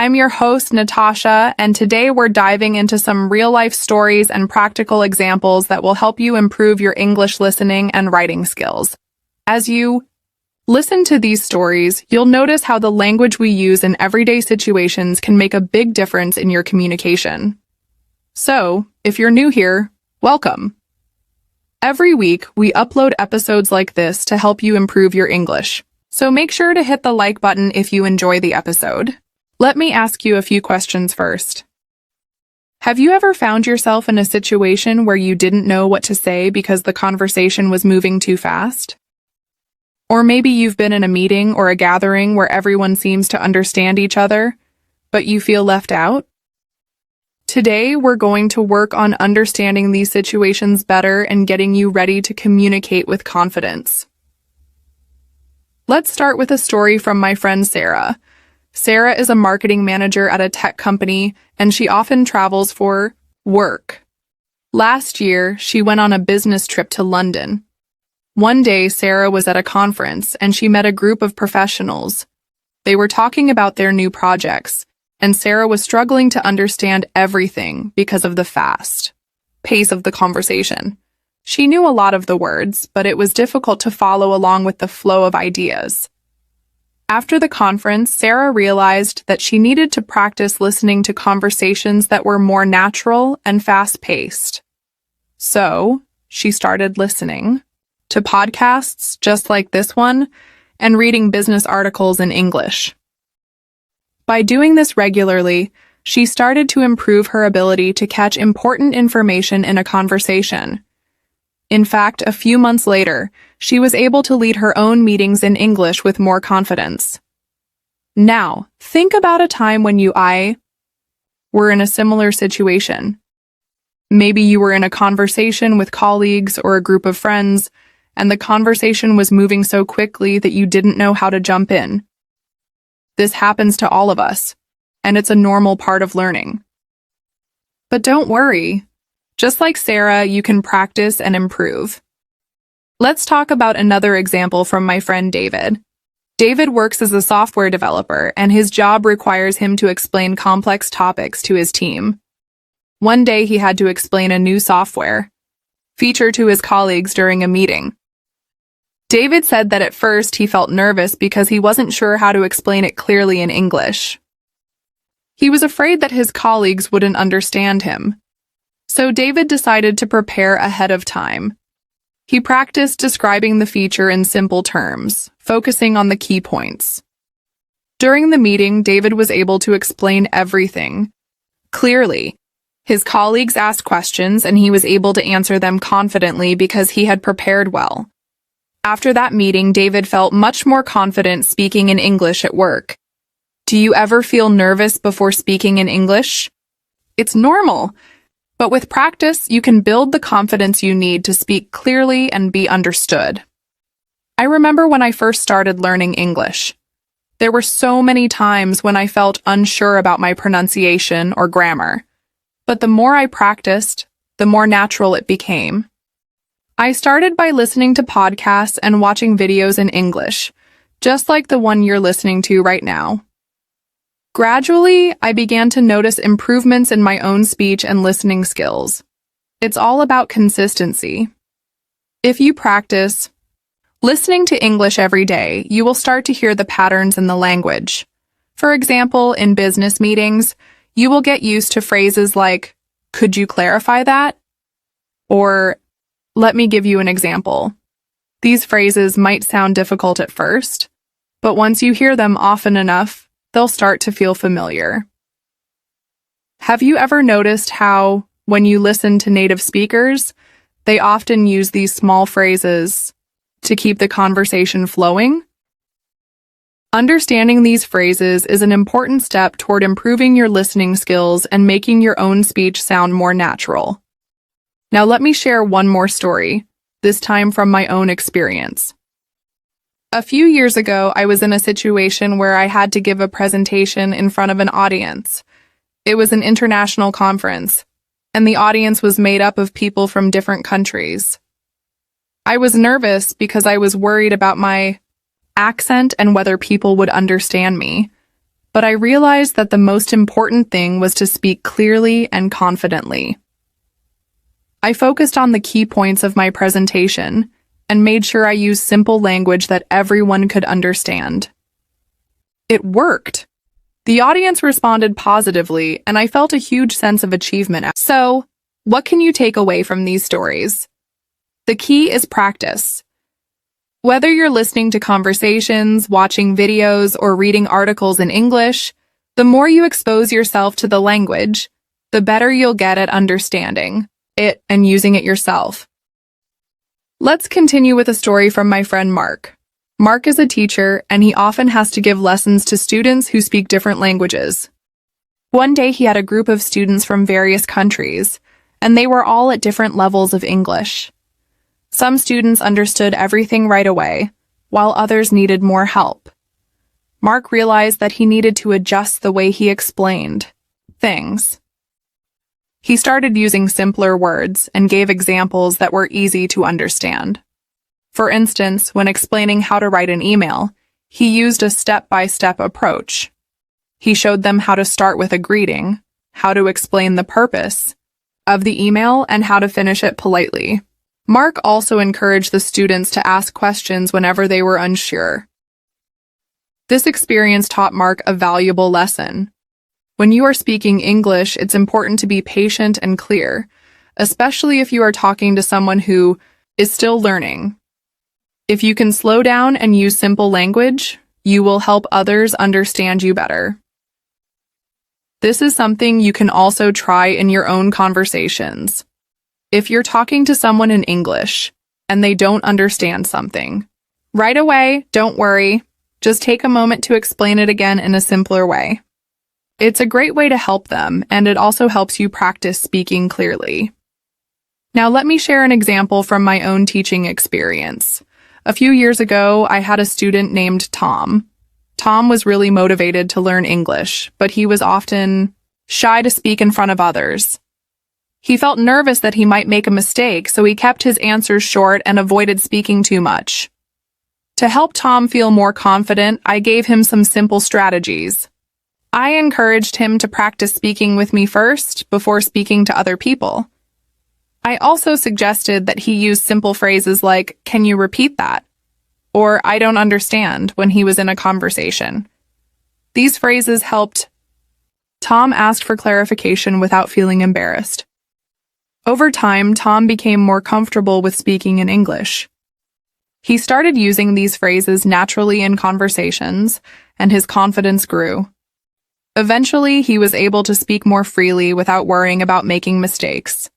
I'm your host, Natasha, and today we're diving into some real-life stories and practical examples that will help you improve your English listening and writing skills. As you listen to these stories, you'll notice how the language we use in everyday situations can make a big difference in your communication. So, if you're new here, welcome. Every week, we upload episodes like this to help you improve your English. So make sure to hit the like button if you enjoy the episode. Let me ask you a few questions first. Have you ever found yourself in a situation where you didn't know what to say because the conversation was moving too fast? Or maybe you've been in a meeting or a gathering where everyone seems to understand each other, but you feel left out? Today, we're going to work on understanding these situations better and getting you ready to communicate with confidence. Let's start with a story from my friend Sarah. Sarah is a marketing manager at a tech company, and she often travels for work. Last year, she went on a business trip to London. One day, Sarah was at a conference, and she met a group of professionals. They were talking about their new projects, and Sarah was struggling to understand everything because of the fast pace of the conversation. She knew a lot of the words, but it was difficult to follow along with the flow of ideas. After the conference, Sarah realized that she needed to practice listening to conversations that were more natural and fast-paced. So, she started listening to podcasts just like this one and reading business articles in English. By doing this regularly, she started to improve her ability to catch important information in a conversation. In fact, a few months later, she was able to lead her own meetings in English with more confidence. Now, think about a time when I were in a similar situation. Maybe you were in a conversation with colleagues or a group of friends, and the conversation was moving so quickly that you didn't know how to jump in. This happens to all of us, and it's a normal part of learning. But don't worry. Just like Sarah, you can practice and improve. Let's talk about another example from my friend David. David works as a software developer, and his job requires him to explain complex topics to his team. One day he had to explain a new software feature to his colleagues during a meeting. David said that at first he felt nervous because he wasn't sure how to explain it clearly in English. He was afraid that his colleagues wouldn't understand him. So David decided to prepare ahead of time. He practiced describing the feature in simple terms, focusing on the key points. During the meeting, David was able to explain everything clearly. His colleagues asked questions, and he was able to answer them confidently because he had prepared well. After that meeting, David felt much more confident speaking in English at work. Do you ever feel nervous before speaking in English? It's normal, but with practice, you can build the confidence you need to speak clearly and be understood. I remember when I first started learning English. There were so many times when I felt unsure about my pronunciation or grammar, but the more I practiced, the more natural it became. I started by listening to podcasts and watching videos in English, just like the one you're listening to right now. Gradually, I began to notice improvements in my own speech and listening skills. It's all about consistency. If you practice listening to English every day, you will start to hear the patterns in the language. For example, in business meetings, you will get used to phrases like, "Could you clarify that?" Or, "Let me give you an example." These phrases might sound difficult at first, but once you hear them often enough, they'll start to feel familiar. Have you ever noticed how, when you listen to native speakers, they often use these small phrases to keep the conversation flowing? Understanding these phrases is an important step toward improving your listening skills and making your own speech sound more natural. Now let me share one more story, this time from my own experience. A few years ago, I was in a situation where I had to give a presentation in front of an audience. It was an international conference, and the audience was made up of people from different countries. I was nervous because I was worried about my accent and whether people would understand me. but I realized that the most important thing was to speak clearly and confidently. I focused on the key points of my presentation and made sure I used simple language that everyone could understand. It worked. The audience responded positively, and I felt a huge sense of achievement. So, what can you take away from these stories? The key is practice. Whether you're listening to conversations, watching videos, or reading articles in English, the more you expose yourself to the language, the better you'll get at understanding it and using it yourself. Let's continue with a story from my friend Mark. Mark is a teacher, and he often has to give lessons to students who speak different languages. One day he had a group of students from various countries, and they were all at different levels of English. Some students understood everything right away, while others needed more help. Mark realized that he needed to adjust the way he explained things. He started using simpler words and gave examples that were easy to understand. For instance, when explaining how to write an email, he used a step-by-step approach. He showed them how to start with a greeting, how to explain the purpose of the email, and how to finish it politely. Mark also encouraged the students to ask questions whenever they were unsure. This experience taught Mark a valuable lesson. When you are speaking English, it's important to be patient and clear, especially if you are talking to someone who is still learning. If you can slow down and use simple language, you will help others understand you better. This is something you can also try in your own conversations. If you're talking to someone in English and they don't understand something, right away, don't worry. Just take a moment to explain it again in a simpler way. It's a great way to help them, and it also helps you practice speaking clearly. Now let me share an example from my own teaching experience. A few years ago, I had a student named Tom. Tom was really motivated to learn English, but he was often shy to speak in front of others. He felt nervous that he might make a mistake, so he kept his answers short and avoided speaking too much. To help Tom feel more confident, I gave him some simple strategies. I encouraged him to practice speaking with me first before speaking to other people. I also suggested that he use simple phrases like, "Can you repeat that?" or "I don't understand" when he was in a conversation. These phrases helped Tom ask for clarification without feeling embarrassed. Over time, Tom became more comfortable with speaking in English. He started using these phrases naturally in conversations, and his confidence grew. Eventually, he was able to speak more freely without worrying about making mistakes.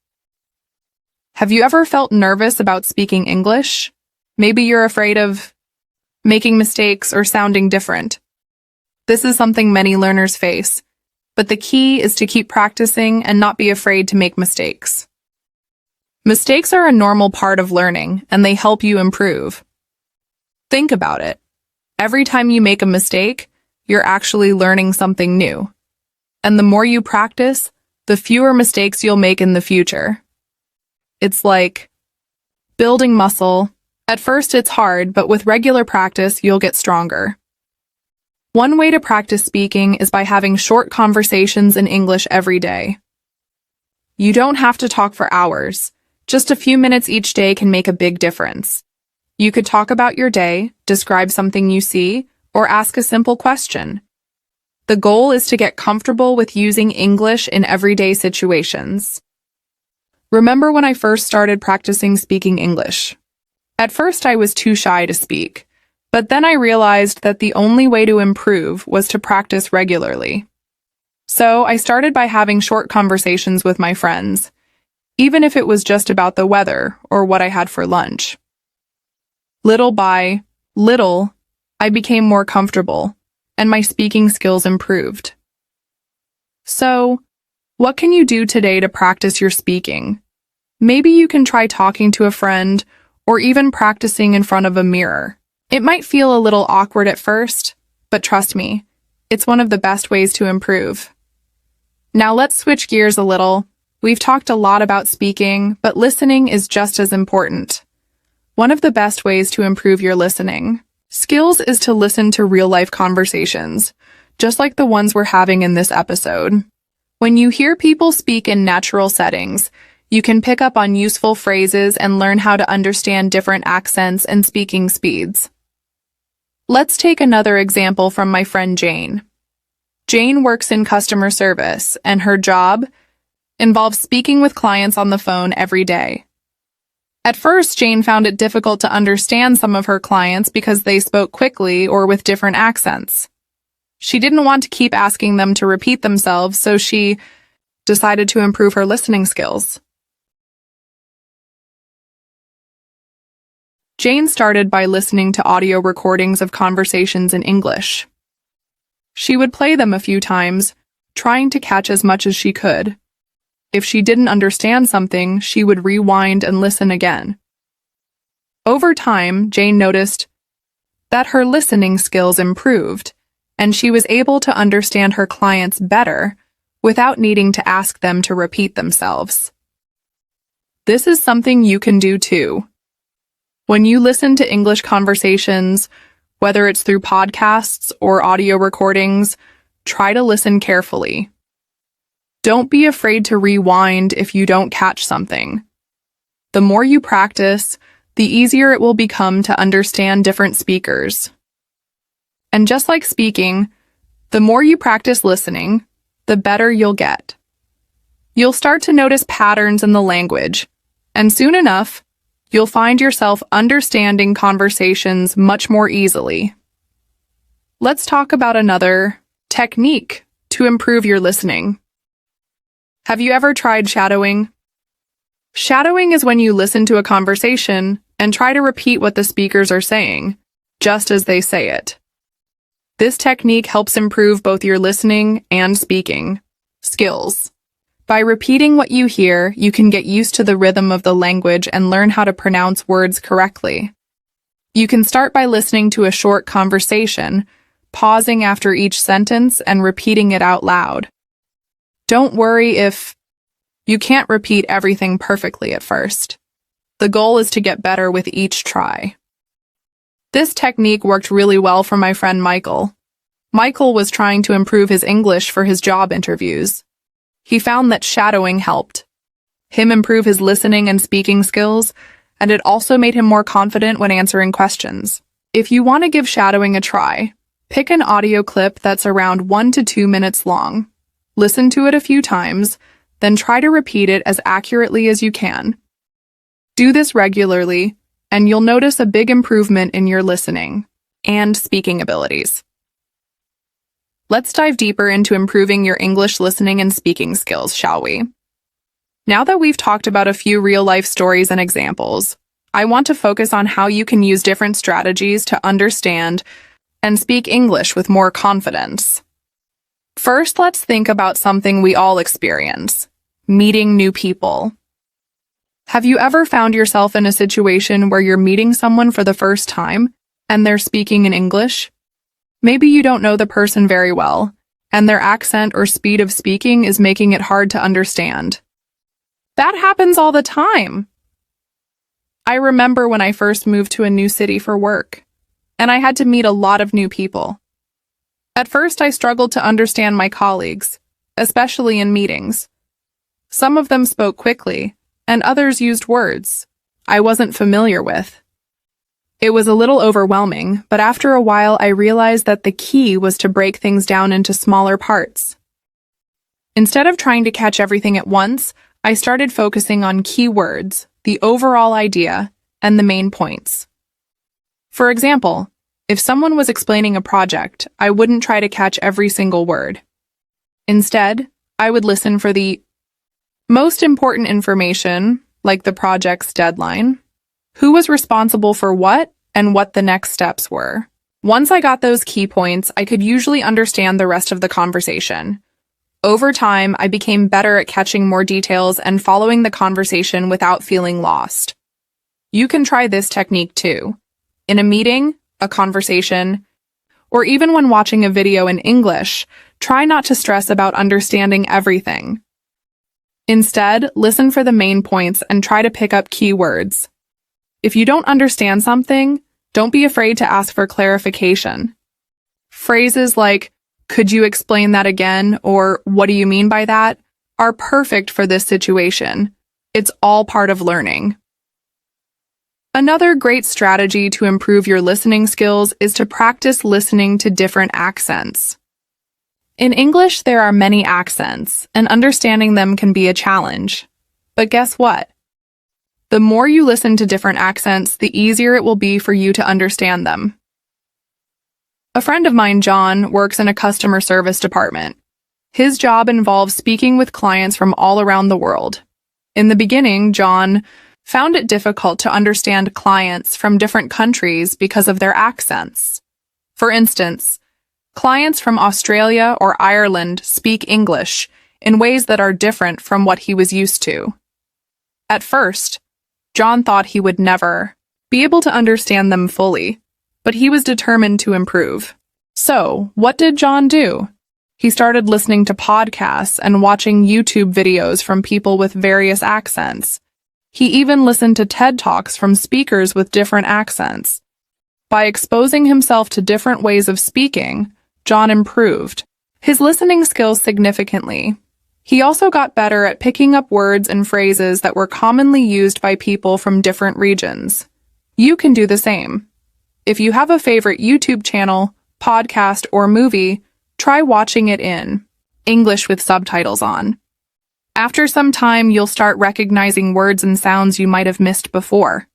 Have you ever felt nervous about speaking English? Maybe you're afraid of making mistakes or sounding different. This is something many learners face, but the key is to keep practicing and not be afraid to make mistakes. Mistakes are a normal part of learning, and they help you improve. Think about it. Every time you make a mistake, you're actually learning something new. And the more you practice, the fewer mistakes you'll make in the future. It's like building muscle. At first it's hard, but with regular practice, you'll get stronger. One way to practice speaking is by having short conversations in English every day. You don't have to talk for hours. Just a few minutes each day can make a big difference. You could talk about your day, describe something you see, or ask a simple question. The goal is to get comfortable with using English in everyday situations. Remember when I first started practicing speaking English? At first I was too shy to speak, but then I realized that the only way to improve was to practice regularly. So I started by having short conversations with my friends, even if it was just about the weather or what I had for lunch. Little by little, I became more comfortable, and my speaking skills improved. So, what can you do today to practice your speaking? Maybe you can try talking to a friend or even practicing in front of a mirror. It might feel a little awkward at first, but trust me, it's one of the best ways to improve. Now let's switch gears a little. We've talked a lot about speaking, but listening is just as important. One of the best ways to improve your listening skills is to listen to real-life conversations. just like the ones we're having in this episode. When you hear people speak in natural settings, you can pick up on useful phrases and learn how to understand different accents and speaking speeds. Let's take another example from my friend Jane. Jane works in customer service, and her job involves speaking with clients on the phone every day. At first, Jane found it difficult to understand some of her clients because they spoke quickly or with different accents. She didn't want to keep asking them to repeat themselves, so she decided to improve her listening skills. Jane started by listening to audio recordings of conversations in English. She would play them a few times, trying to catch as much as she could. If she didn't understand something, she would rewind and listen again. Over time, Jane noticed that her listening skills improved, and she was able to understand her clients better without needing to ask them to repeat themselves. This is something you can do too. When you listen to English conversations, whether it's through podcasts or audio recordings, try to listen carefully. Don't be afraid to rewind if you don't catch something. The more you practice, the easier it will become to understand different speakers. And just like speaking, the more you practice listening, the better you'll get. You'll start to notice patterns in the language, and soon enough, you'll find yourself understanding conversations much more easily. Let's talk about another technique to improve your listening. Have you ever tried shadowing? Shadowing is when you listen to a conversation and try to repeat what the speakers are saying, just as they say it. This technique helps improve both your listening and speaking skills. By repeating what you hear, you can get used to the rhythm of the language and learn how to pronounce words correctly. You can start by listening to a short conversation, pausing after each sentence and repeating it out loud. Don't worry if you can't repeat everything perfectly at first. The goal is to get better with each try. This technique worked really well for my friend Michael. Michael was trying to improve his English for his job interviews. He found that shadowing helped him improve his listening and speaking skills, and it also made him more confident when answering questions. If you want to give shadowing a try, pick an audio clip that's around 1 to 2 minutes long. Listen to it a few times, then try to repeat it as accurately as you can. Do this regularly, and you'll notice a big improvement in your listening and speaking abilities. Let's dive deeper into improving your English listening and speaking skills, shall we? Now that we've talked about a few real-life stories and examples, I want to focus on how you can use different strategies to understand and speak English with more confidence. First, let's think about something we all experience: meeting new people. Have you ever found yourself in a situation where you're meeting someone for the first time and they're speaking in English? Maybe you don't know the person very well, and their accent or speed of speaking is making it hard to understand. That happens all the time. I remember when I first moved to a new city for work, and I had to meet a lot of new people. At first, I struggled to understand my colleagues, especially in meetings. Some of them spoke quickly, and others used words I wasn't familiar with. It was a little overwhelming, but after a while I realized that the key was to break things down into smaller parts. Instead of trying to catch everything at once, I started focusing on key words, the overall idea, and the main points. For example, if someone was explaining a project, I wouldn't try to catch every single word. Instead, I would listen for the most important information, like the project's deadline, who was responsible for what, and what the next steps were. Once I got those key points, I could usually understand the rest of the conversation. Over time, I became better at catching more details and following the conversation without feeling lost. You can try this technique too. In a meeting, a conversation, or even when watching a video in English, try not to stress about understanding everything. Instead, listen for the main points and try to pick up key words. If you don't understand something, don't be afraid to ask for clarification. Phrases like, "Could you explain that again?" or "What do you mean by that?" are perfect for this situation. It's all part of learning. Another great strategy to improve your listening skills is to practice listening to different accents. In English, there are many accents, and understanding them can be a challenge. But guess what? The more you listen to different accents, the easier it will be for you to understand them. A friend of mine, John, works in a customer service department. His job involves speaking with clients from all around the world. In the beginning, John found it difficult to understand clients from different countries because of their accents. For instance, clients from Australia or Ireland speak English in ways that are different from what he was used to. At first, John thought he would never be able to understand them fully, but he was determined to improve. So, what did John do? He started listening to podcasts and watching YouTube videos from people with various accents. He even listened to TED Talks from speakers with different accents. By exposing himself to different ways of speaking, John improved his listening skills significantly. He also got better at picking up words and phrases that were commonly used by people from different regions. You can do the same. If you have a favorite YouTube channel, podcast, or movie, try watching it in English with subtitles on. After some time, you'll start recognizing words and sounds you might have missed before.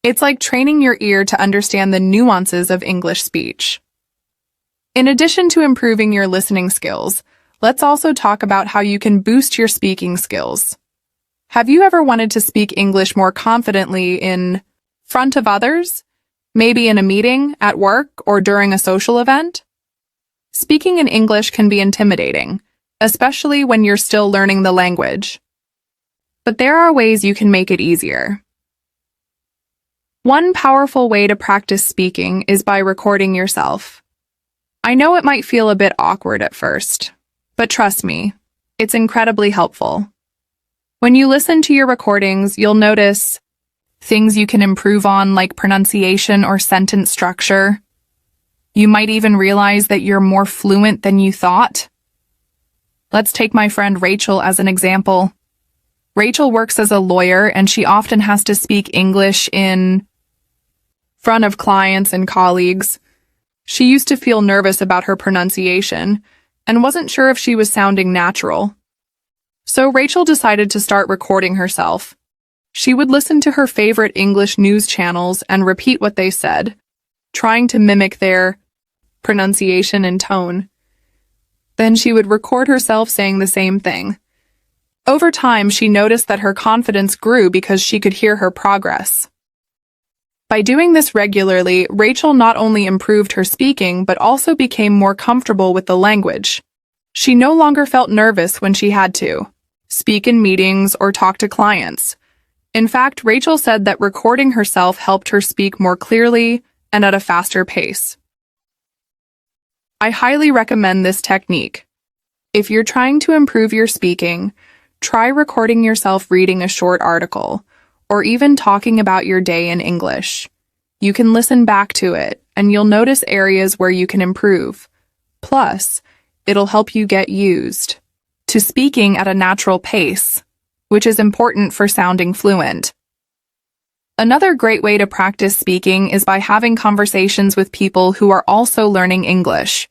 It's like training your ear to understand the nuances of English speech. In addition to improving your listening skills, let's also talk about how you can boost your speaking skills. Have you ever wanted to speak English more confidently in front of others? Maybe in a meeting, at work, or during a social event? Speaking in English can be intimidating, especially when you're still learning the language. But there are ways you can make it easier. One powerful way to practice speaking is by recording yourself. I know it might feel a bit awkward at first, but trust me, it's incredibly helpful. When you listen to your recordings, you'll notice things you can improve on, like pronunciation or sentence structure. You might even realize that you're more fluent than you thought. Let's take my friend Rachel as an example. Rachel works as a lawyer, and she often has to speak English in front of clients and colleagues. She used to feel nervous about her pronunciation and wasn't sure if she was sounding natural. So Rachel decided to start recording herself. She would listen to her favorite English news channels and repeat what they said, trying to mimic their pronunciation and tone. Then she would record herself saying the same thing. Over time, she noticed that her confidence grew because she could hear her progress. By doing this regularly, Rachel not only improved her speaking but also became more comfortable with the language. She no longer felt nervous when she had to speak in meetings or talk to clients. In fact, Rachel said that recording herself helped her speak more clearly and at a faster pace. I highly recommend this technique. If you're trying to improve your speaking, try recording yourself reading a short article, or even talking about your day in English. You can listen back to it, and you'll notice areas where you can improve. Plus, it'll help you get used to speaking at a natural pace, which is important for sounding fluent. Another great way to practice speaking is by having conversations with people who are also learning English.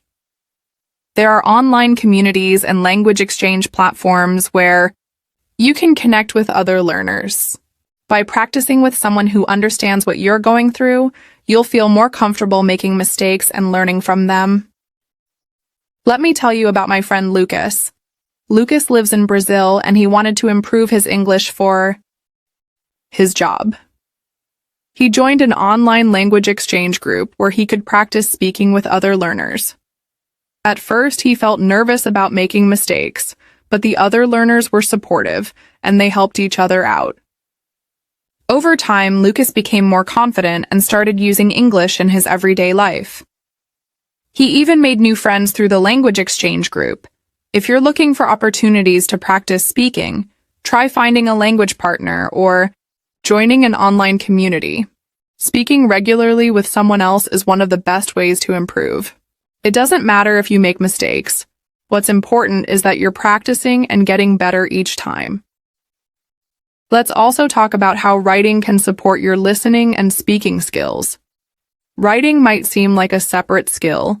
There are online communities and language exchange platforms where you can connect with other learners. By practicing with someone who understands what you're going through, you'll feel more comfortable making mistakes and learning from them. Let me tell you about my friend Lucas. Lucas lives in Brazil, and he wanted to improve his English for his job. He joined an online language exchange group where he could practice speaking with other learners. At first, he felt nervous about making mistakes, but the other learners were supportive, and they helped each other out. Over time, Lucas became more confident and started using English in his everyday life. He even made new friends through the language exchange group. If you're looking for opportunities to practice speaking, try finding a language partner or joining an online community. Speaking regularly with someone else is one of the best ways to improve. It doesn't matter if you make mistakes. What's important is that you're practicing and getting better each time. Let's also talk about how writing can support your listening and speaking skills. Writing might seem like a separate skill,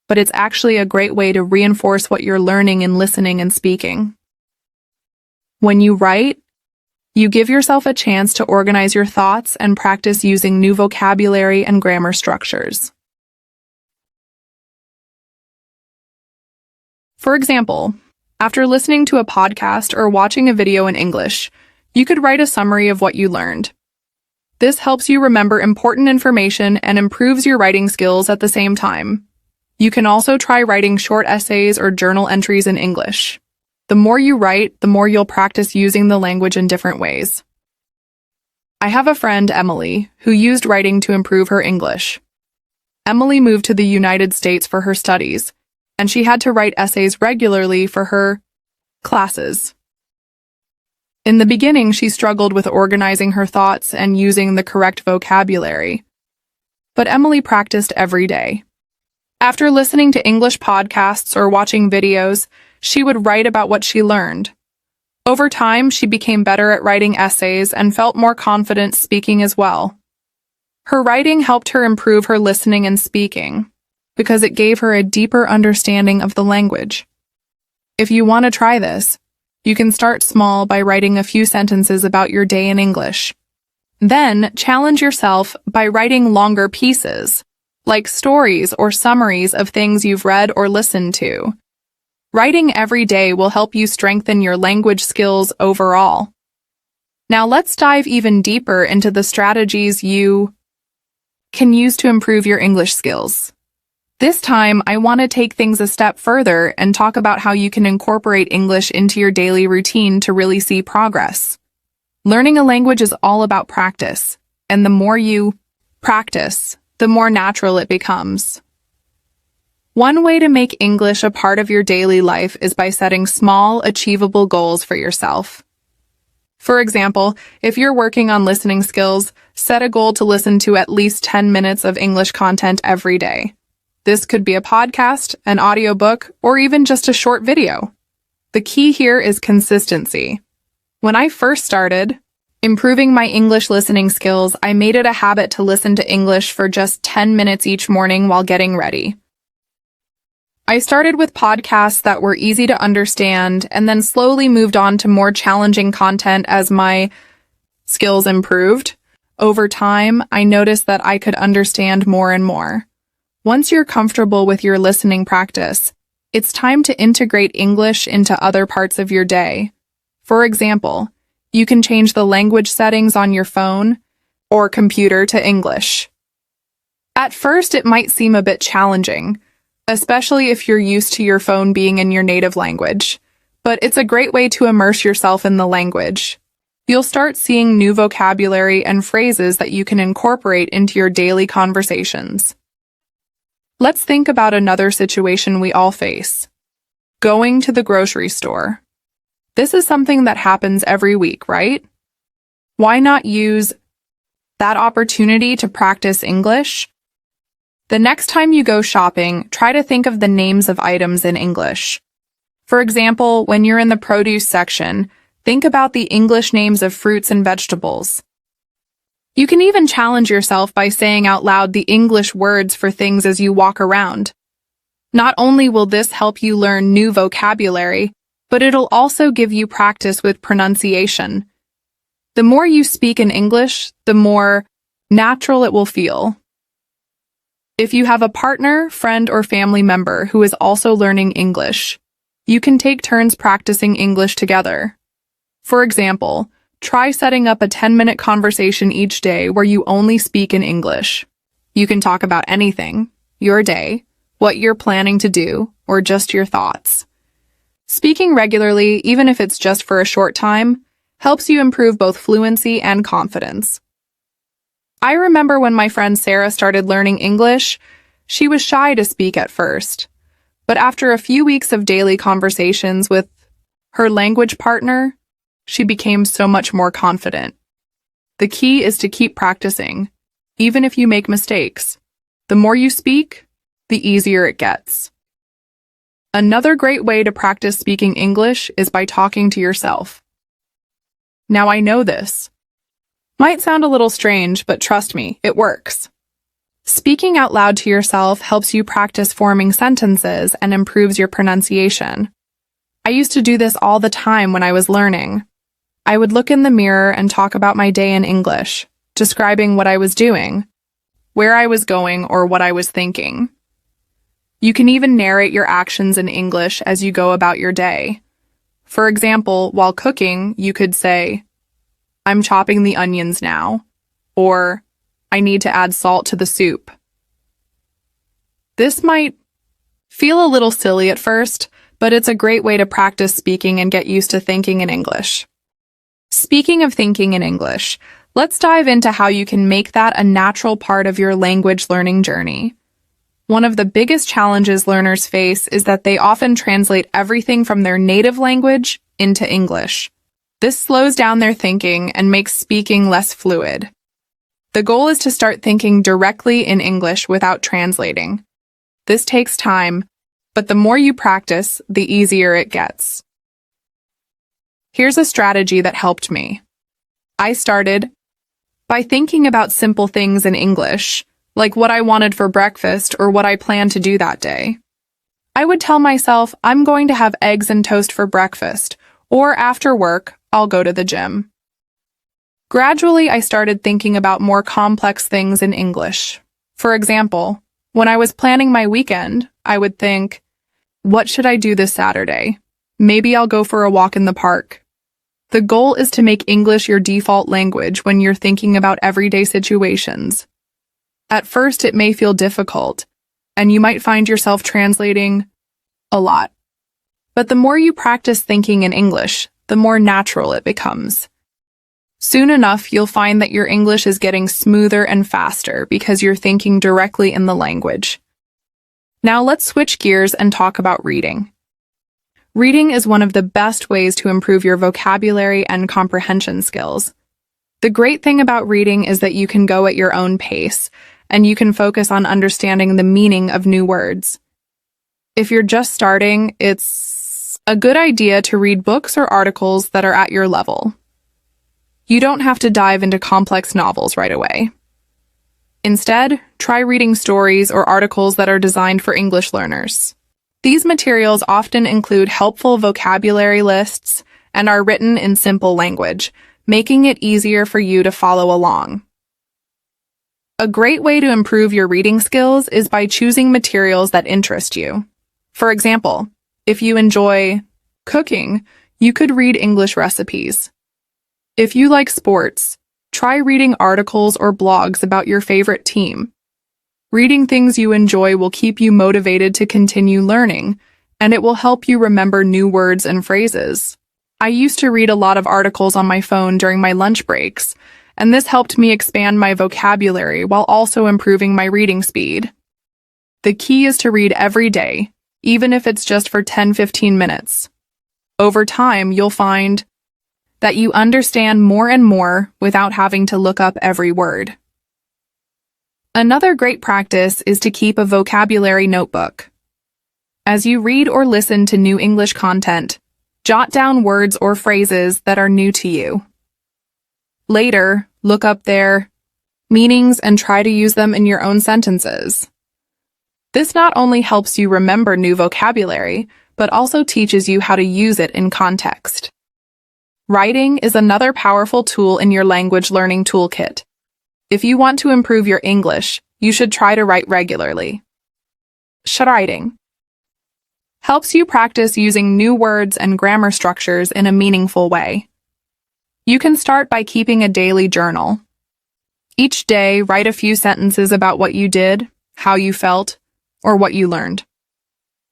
but it's actually a great way to reinforce what you're learning in listening and speaking. When you write, you give yourself a chance to organize your thoughts and practice using new vocabulary and grammar structures. For example, after listening to a podcast or watching a video in English, you could write a summary of what you learned. This helps you remember important information and improves your writing skills at the same time. You can also try writing short essays or journal entries in English. The more you write, the more you'll practice using the language in different ways. I have a friend, Emily, who used writing to improve her English. Emily moved to the United States for her studies, and she had to write essays regularly for her classes. In the beginning, she struggled with organizing her thoughts and using the correct vocabulary. But Emily practiced every day. After listening to English podcasts or watching videos, she would write about what she learned. Over time, she became better at writing essays and felt more confident speaking as well. Her writing helped her improve her listening and speaking, because it gave her a deeper understanding of the language. If you want to try this, you can start small by writing a few sentences about your day in English. Then, challenge yourself by writing longer pieces, like stories or summaries of things you've read or listened to. Writing every day will help you strengthen your language skills overall. Now let's dive even deeper into the strategies you can use to improve your English skills. This time, I want to take things a step further and talk about how you can incorporate English into your daily routine to really see progress. Learning a language is all about practice, and the more you practice, the more natural it becomes. One way to make English a part of your daily life is by setting small, achievable goals for yourself. For example, if you're working on listening skills, set a goal to listen to at least 10 minutes of English content every day. This could be a podcast, an audiobook, or even just a short video. The key here is consistency. When I first started improving my English listening skills, I made it a habit to listen to English for just 10 minutes each morning while getting ready. I started with podcasts that were easy to understand and then slowly moved on to more challenging content as my skills improved. Over time, I noticed that I could understand more and more. Once you're comfortable with your listening practice, it's time to integrate English into other parts of your day. For example, you can change the language settings on your phone or computer to English. At first, it might seem a bit challenging, especially if you're used to your phone being in your native language, but it's a great way to immerse yourself in the language. You'll start seeing new vocabulary and phrases that you can incorporate into your daily conversations. Let's think about another situation we all face. Going to the grocery store. This is something that happens every week, right? Why not use that opportunity to practice English? The next time you go shopping, try to think of the names of items in English. For example, when you're in the produce section, think about the English names of fruits and vegetables. You can even challenge yourself by saying out loud the English words for things as you walk around. Not only will this help you learn new vocabulary, but it'll also give you practice with pronunciation. The more you speak in English, the more natural it will feel. If you have a partner, friend, or family member who is also learning English, you can take turns practicing English together. For example, try setting up a 10-minute conversation each day where you only speak in English. You can talk about anything, your day, what you're planning to do, or just your thoughts. Speaking regularly, even if it's just for a short time, helps you improve both fluency and confidence. I remember when my friend Sarah started learning English, she was shy to speak at first. But after a few weeks of daily conversations with her language partner, she became so much more confident. The key is to keep practicing, even if you make mistakes. The more you speak, the easier it gets. Another great way to practice speaking English is by talking to yourself. Now I know this might sound a little strange, but trust me, it works. Speaking out loud to yourself helps you practice forming sentences and improves your pronunciation. I used to do this all the time when I was learning. I would look in the mirror and talk about my day in English, describing what I was doing, where I was going, or what I was thinking. You can even narrate your actions in English as you go about your day. For example, while cooking, you could say, "I'm chopping the onions now," or "I need to add salt to the soup." This might feel a little silly at first, but it's a great way to practice speaking and get used to thinking in English. Speaking of thinking in English, let's dive into how you can make that a natural part of your language learning journey. One of the biggest challenges learners face is that they often translate everything from their native language into English. This slows down their thinking and makes speaking less fluid. The goal is to start thinking directly in English without translating. This takes time, but the more you practice, the easier it gets. Here's a strategy that helped me. I started by thinking about simple things in English, like what I wanted for breakfast or what I planned to do that day. I would tell myself, I'm going to have eggs and toast for breakfast, or after work, I'll go to the gym. Gradually, I started thinking about more complex things in English. For example, when I was planning my weekend, I would think, what should I do this Saturday? Maybe I'll go for a walk in the park. The goal is to make English your default language when you're thinking about everyday situations. At first, it may feel difficult, and you might find yourself translating a lot. But the more you practice thinking in English, the more natural it becomes. Soon enough, you'll find that your English is getting smoother and faster because you're thinking directly in the language. Now let's switch gears and talk about reading. Reading is one of the best ways to improve your vocabulary and comprehension skills. The great thing about reading is that you can go at your own pace, and you can focus on understanding the meaning of new words. If you're just starting, it's a good idea to read books or articles that are at your level. You don't have to dive into complex novels right away. Instead, try reading stories or articles that are designed for English learners. These materials often include helpful vocabulary lists and are written in simple language, making it easier for you to follow along. A great way to improve your reading skills is by choosing materials that interest you. For example, if you enjoy cooking, you could read English recipes. If you like sports, try reading articles or blogs about your favorite team. Reading things you enjoy will keep you motivated to continue learning, and it will help you remember new words and phrases. I used to read a lot of articles on my phone during my lunch breaks, and this helped me expand my vocabulary while also improving my reading speed. The key is to read every day, even if it's just for 10-15 minutes. Over time, you'll find that you understand more and more without having to look up every word. Another great practice is to keep a vocabulary notebook. As you read or listen to new English content, jot down words or phrases that are new to you. Later, look up their meanings and try to use them in your own sentences. This not only helps you remember new vocabulary, but also teaches you how to use it in context. Writing is another powerful tool in your language learning toolkit. If you want to improve your English, you should try to write regularly. Writing helps you practice using new words and grammar structures in a meaningful way. You can start by keeping a daily journal. Each day, write a few sentences about what you did, how you felt, or what you learned.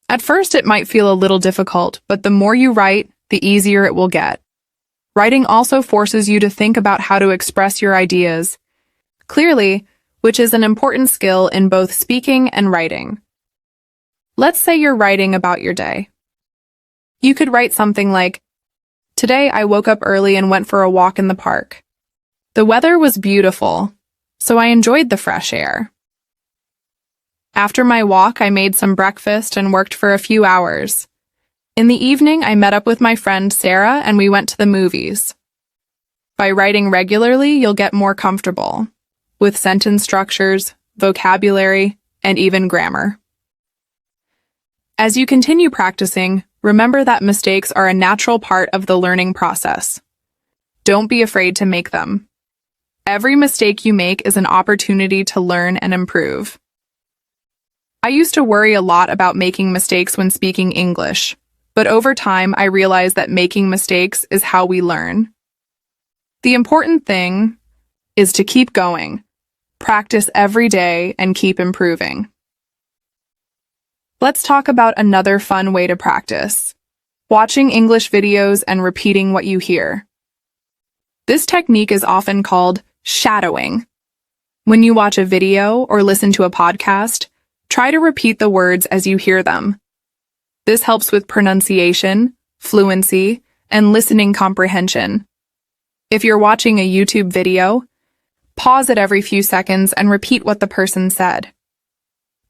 At first, it might feel a little difficult, but the more you write, the easier it will get. Writing also forces you to think about how to express your ideas clearly, which is an important skill in both speaking and writing. Let's say you're writing about your day. You could write something like, "Today I woke up early and went for a walk in the park. The weather was beautiful, so I enjoyed the fresh air." After my walk, I made some breakfast and worked for a few hours. In the evening, I met up with my friend Sarah and we went to the movies. By writing regularly, you'll get more comfortable with sentence structures, vocabulary, and even grammar. As you continue practicing, remember that mistakes are a natural part of the learning process. Don't be afraid to make them. Every mistake you make is an opportunity to learn and improve. I used to worry a lot about making mistakes when speaking English, but over time I realized that making mistakes is how we learn. The important thing is to keep going, practice every day, and keep improving. Let's talk about another fun way to practice: watching English videos and repeating what you hear. This technique is often called shadowing. When you watch a video or listen to a podcast, try to repeat the words as you hear them. This helps with pronunciation, fluency, and listening comprehension. If you're watching a YouTube video, pause it every few seconds and repeat what the person said.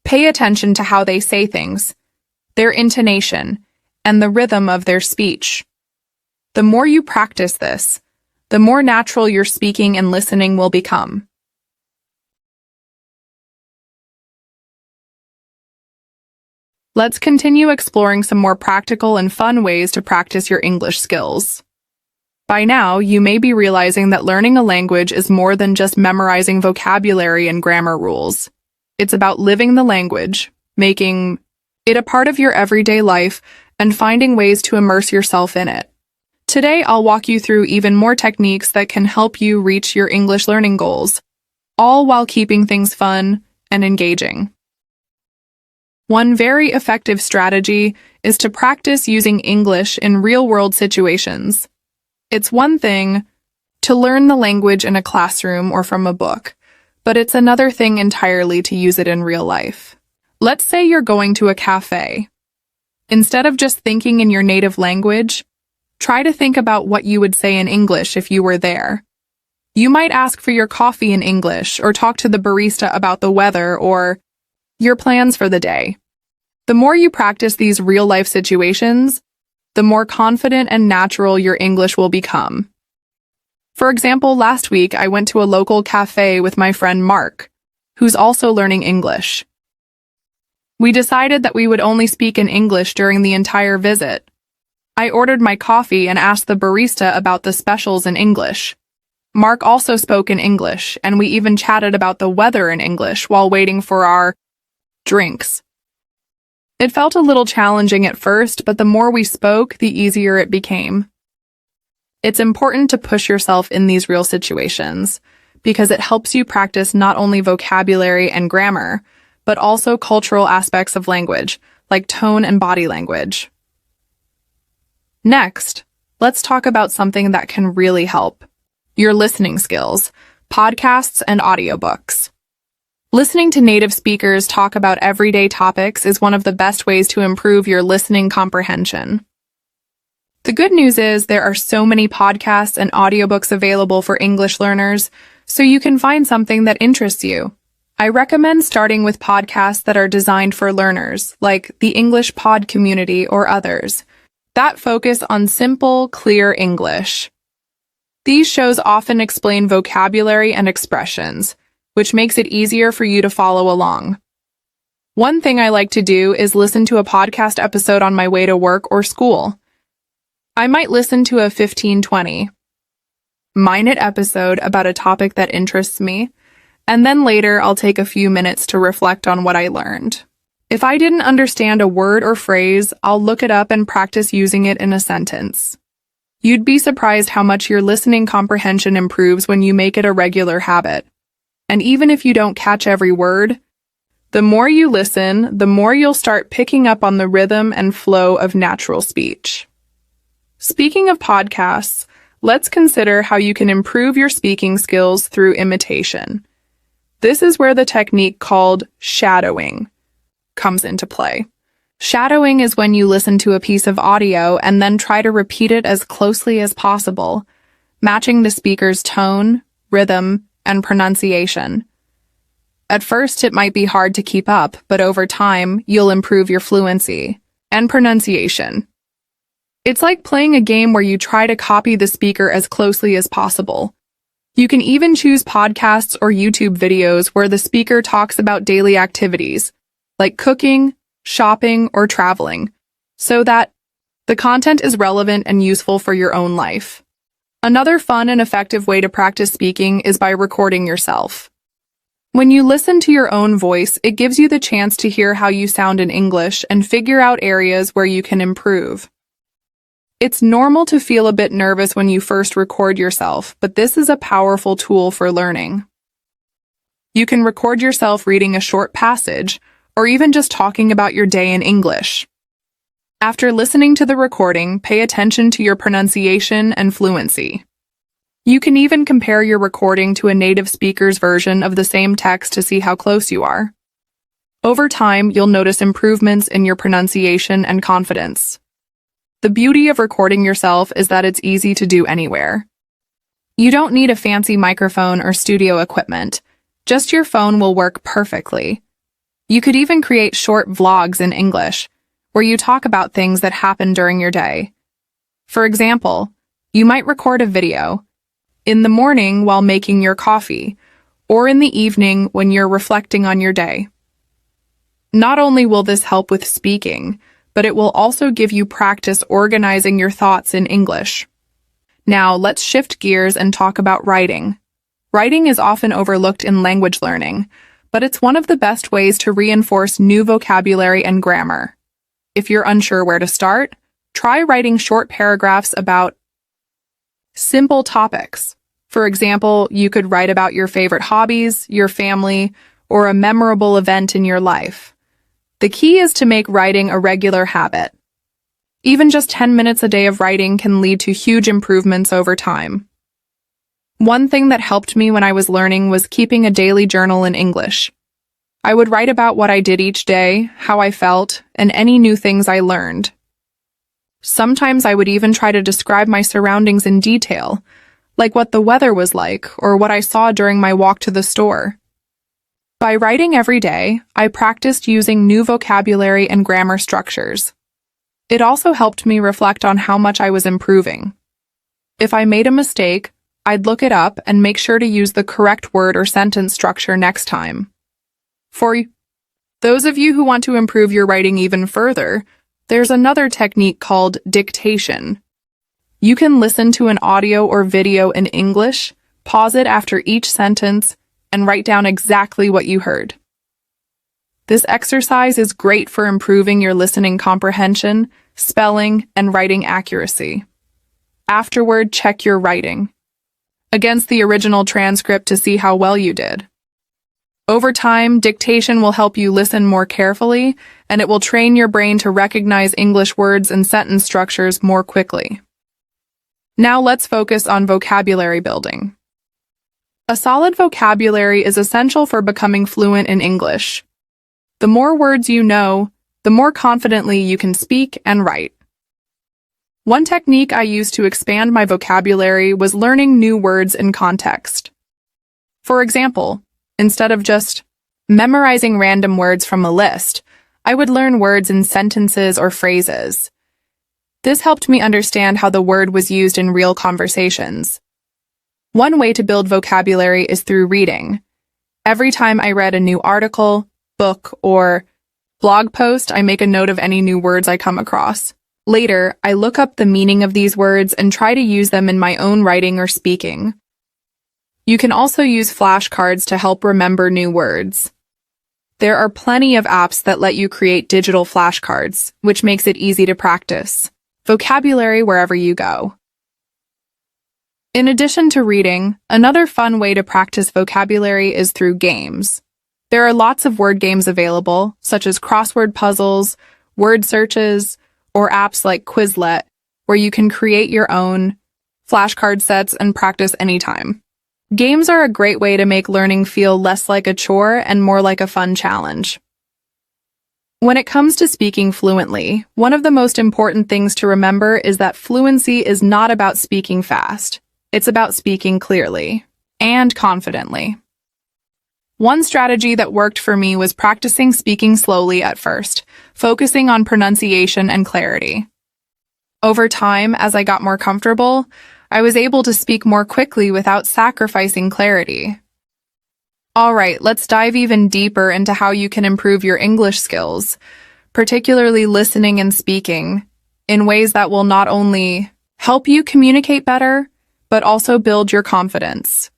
Pay attention to how they say things, their intonation, and the rhythm of their speech. The more you practice this, the more natural your speaking and listening will become. Let's continue exploring some more practical and fun ways to practice your English skills. By now, you may be realizing that learning a language is more than just memorizing vocabulary and grammar rules. It's about living the language, making it a part of your everyday life, and finding ways to immerse yourself in it. Today, I'll walk you through even more techniques that can help you reach your English learning goals, all while keeping things fun and engaging. One very effective strategy is to practice using English in real-world situations. It's one thing to learn the language in a classroom or from a book, but it's another thing entirely to use it in real life. Let's say you're going to a cafe. Instead of just thinking in your native language, try to think about what you would say in English if you were there. You might ask for your coffee in English or talk to the barista about the weather or your plans for the day. The more you practice these real-life situations, the more confident and natural your English will become. For example, last week I went to a local cafe with my friend Mark, who's also learning English. We decided that we would only speak in English during the entire visit. I ordered my coffee and asked the barista about the specials in English. Mark also spoke in English, and we even chatted about the weather in English while waiting for our drinks. It felt a little challenging at first, but the more we spoke, the easier it became. It's important to push yourself in these real situations because it helps you practice not only vocabulary and grammar, but also cultural aspects of language, like tone and body language. Next, let's talk about something that can really help: your listening skills, podcasts, and audiobooks. Listening to native speakers talk about everyday topics is one of the best ways to improve your listening comprehension. The good news is there are so many podcasts and audiobooks available for English learners, so you can find something that interests you. I recommend starting with podcasts that are designed for learners, like the English Pod Community or others, that focus on simple, clear English. These shows often explain vocabulary and expressions, which makes it easier for you to follow along. One thing I like to do is listen to a podcast episode on my way to work or school. I might listen to a 15-20 minute episode about a topic that interests me, and then later I'll take a few minutes to reflect on what I learned. If I didn't understand a word or phrase, I'll look it up and practice using it in a sentence. You'd be surprised how much your listening comprehension improves when you make it a regular habit. And even if you don't catch every word, the more you listen, the more you'll start picking up on the rhythm and flow of natural speech. Speaking of podcasts, let's consider how you can improve your speaking skills through imitation. This is where the technique called shadowing comes into play. Shadowing is when you listen to a piece of audio and then try to repeat it as closely as possible, matching the speaker's tone, rhythm, and pronunciation. At first, it might be hard to keep up, but over time, you'll improve your fluency and pronunciation. It's like playing a game where you try to copy the speaker as closely as possible. You can even choose podcasts or YouTube videos where the speaker talks about daily activities, like cooking, shopping, or traveling, so that the content is relevant and useful for your own life. Another fun and effective way to practice speaking is by recording yourself. When you listen to your own voice, it gives you the chance to hear how you sound in English and figure out areas where you can improve. It's normal to feel a bit nervous when you first record yourself, but this is a powerful tool for learning. You can record yourself reading a short passage, or even just talking about your day in English. After listening to the recording, pay attention to your pronunciation and fluency. You can even compare your recording to a native speaker's version of the same text to see how close you are. Over time, you'll notice improvements in your pronunciation and confidence. The beauty of recording yourself is that it's easy to do anywhere. You don't need a fancy microphone or studio equipment. Just your phone will work perfectly. You could even create short vlogs in English, where you talk about things that happen during your day. For example, you might record a video in the morning while making your coffee, or in the evening when you're reflecting on your day. Not only will this help with speaking, but it will also give you practice organizing your thoughts in English. Now, let's shift gears and talk about writing. Writing is often overlooked in language learning, but it's one of the best ways to reinforce new vocabulary and grammar. If you're unsure where to start, try writing short paragraphs about simple topics. For example, you could write about your favorite hobbies, your family, or a memorable event in your life. The key is to make writing a regular habit. Even just 10 minutes a day of writing can lead to huge improvements over time. One thing that helped me when I was learning was keeping a daily journal in English. I would write about what I did each day, how I felt, and any new things I learned. Sometimes I would even try to describe my surroundings in detail, like what the weather was like or what I saw during my walk to the store. By writing every day, I practiced using new vocabulary and grammar structures. It also helped me reflect on how much I was improving. If I made a mistake, I'd look it up and make sure to use the correct word or sentence structure next time. For those of you who want to improve your writing even further, there's another technique called dictation. You can listen to an audio or video in English, pause it after each sentence, and write down exactly what you heard. This exercise is great for improving your listening comprehension, spelling, and writing accuracy. Afterward, check your writing against the original transcript to see how well you did. Over time, dictation will help you listen more carefully, and it will train your brain to recognize English words and sentence structures more quickly. Now let's focus on vocabulary building. A solid vocabulary is essential for becoming fluent in English. The more words you know, the more confidently you can speak and write. One technique I used to expand my vocabulary was learning new words in context. For example, instead of just memorizing random words from a list, I would learn words in sentences or phrases. This helped me understand how the word was used in real conversations. One way to build vocabulary is through reading. Every time I read a new article, book, or blog post, I make a note of any new words I come across. Later, I look up the meaning of these words and try to use them in my own writing or speaking. You can also use flashcards to help remember new words. There are plenty of apps that let you create digital flashcards, which makes it easy to practice vocabulary wherever you go. In addition to reading, another fun way to practice vocabulary is through games. There are lots of word games available, such as crossword puzzles, word searches, or apps like Quizlet, where you can create your own flashcard sets and practice anytime. Games are a great way to make learning feel less like a chore and more like a fun challenge. When it comes to speaking fluently, one of the most important things to remember is that fluency is not about speaking fast. It's about speaking clearly and confidently. One strategy that worked for me was practicing speaking slowly at first, focusing on pronunciation and clarity. Over time, as I got more comfortable, I was able to speak more quickly without sacrificing clarity. All right, let's dive even deeper into how you can improve your English skills, particularly listening and speaking, in ways that will not only help you communicate better, but also build your confidence.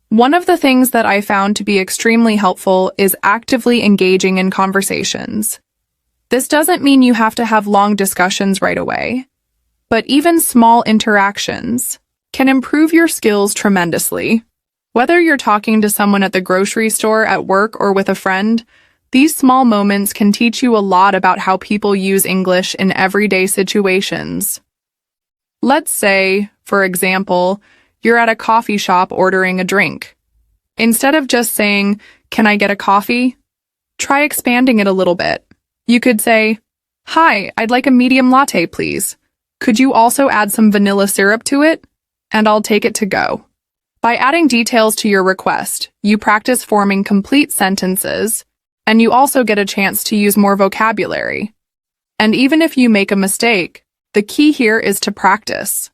One of the things that I found to be extremely helpful is actively engaging in conversations. This doesn't mean you have to have long discussions right away, but even small interactions can improve your skills tremendously. Whether you're talking to someone at the grocery store, at work, or with a friend, these small moments can teach you a lot about how people use English in everyday situations. Let's say, for example, you're at a coffee shop ordering a drink. Instead of just saying, "Can I get a coffee?" try expanding it a little bit. You could say, "Hi, I'd like a medium latte, please. Could you also add some vanilla syrup to it? And I'll take it to go." By adding details to your request, you practice forming complete sentences, and you also get a chance to use more vocabulary. And even if you make a mistake, the key here is to practice.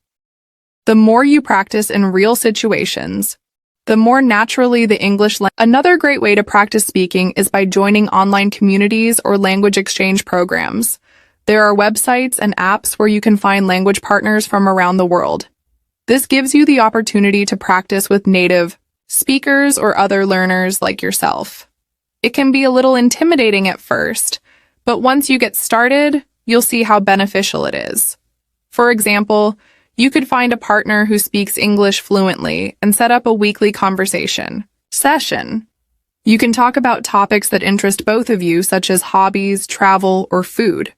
The more you practice in real situations, the more naturally the English language. Another great way to practice speaking is by joining online communities or language exchange programs. There are websites and apps where you can find language partners from around the world. This gives you the opportunity to practice with native speakers or other learners like yourself. It can be a little intimidating at first, but once you get started, you'll see how beneficial it is. For example, you could find a partner who speaks English fluently and set up a weekly conversation session. You can talk about topics that interest both of you, such as hobbies, travel, or food.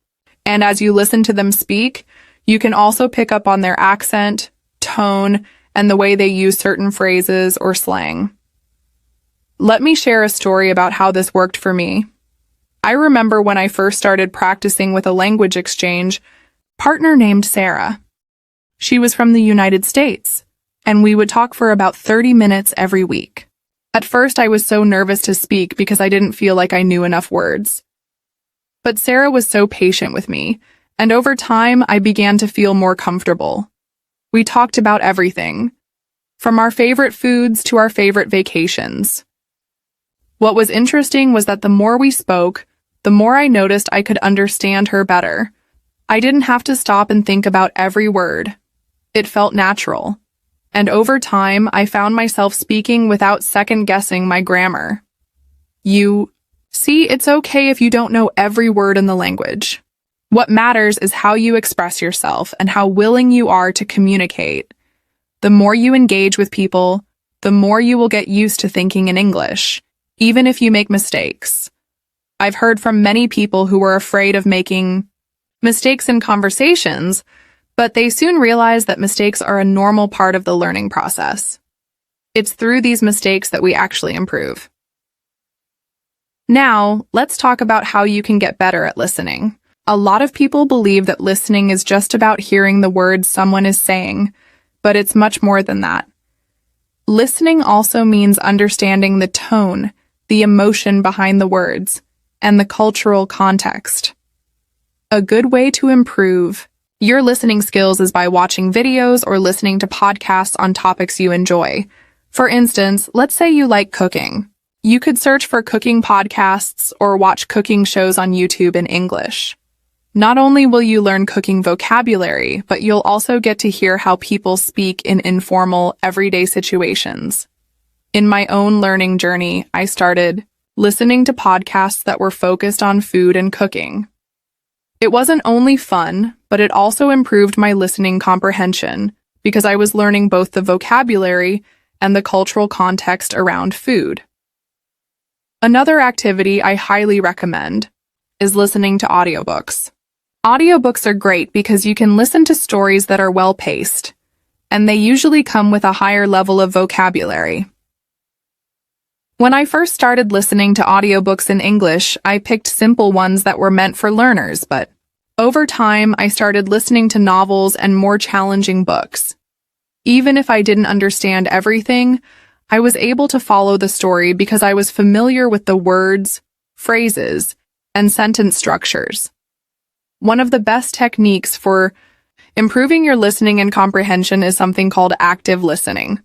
And as you listen to them speak, you can also pick up on their accent, tone, and the way they use certain phrases or slang. Let me share a story about how this worked for me. I remember when I first started practicing with a language exchange partner named Sarah. She was from the United States, and we would talk for about 30 minutes every week. At first, I was so nervous to speak because I didn't feel like I knew enough words. But Sarah was so patient with me, and over time, I began to feel more comfortable. We talked about everything, from our favorite foods to our favorite vacations. What was interesting was that the more we spoke, the more I noticed I could understand her better. I didn't have to stop and think about every word. It felt natural. And over time, I found myself speaking without second-guessing my grammar. See, it's okay if you don't know every word in the language. What matters is how you express yourself and how willing you are to communicate. The more you engage with people, the more you will get used to thinking in English, even if you make mistakes. I've heard from many people who were afraid of making mistakes in conversations, but they soon realize that mistakes are a normal part of the learning process. It's through these mistakes that we actually improve. Now, let's talk about how you can get better at listening. A lot of people believe that listening is just about hearing the words someone is saying, but it's much more than that. Listening also means understanding the tone, the emotion behind the words, and the cultural context. A good way to improve your listening skills is by watching videos or listening to podcasts on topics you enjoy. For instance, let's say you like cooking. You could search for cooking podcasts or watch cooking shows on YouTube in English. Not only will you learn cooking vocabulary, but you'll also get to hear how people speak in informal, everyday situations. In my own learning journey, I started listening to podcasts that were focused on food and cooking. It wasn't only fun, but it also improved my listening comprehension because I was learning both the vocabulary and the cultural context around food. Another activity I highly recommend is listening to audiobooks. Audiobooks are great because you can listen to stories that are well-paced, and they usually come with a higher level of vocabulary. When I first started listening to audiobooks in English, I picked simple ones that were meant for learners, but over time, I started listening to novels and more challenging books. Even if I didn't understand everything, I was able to follow the story because I was familiar with the words, phrases, and sentence structures. One of the best techniques for improving your listening and comprehension is something called active listening.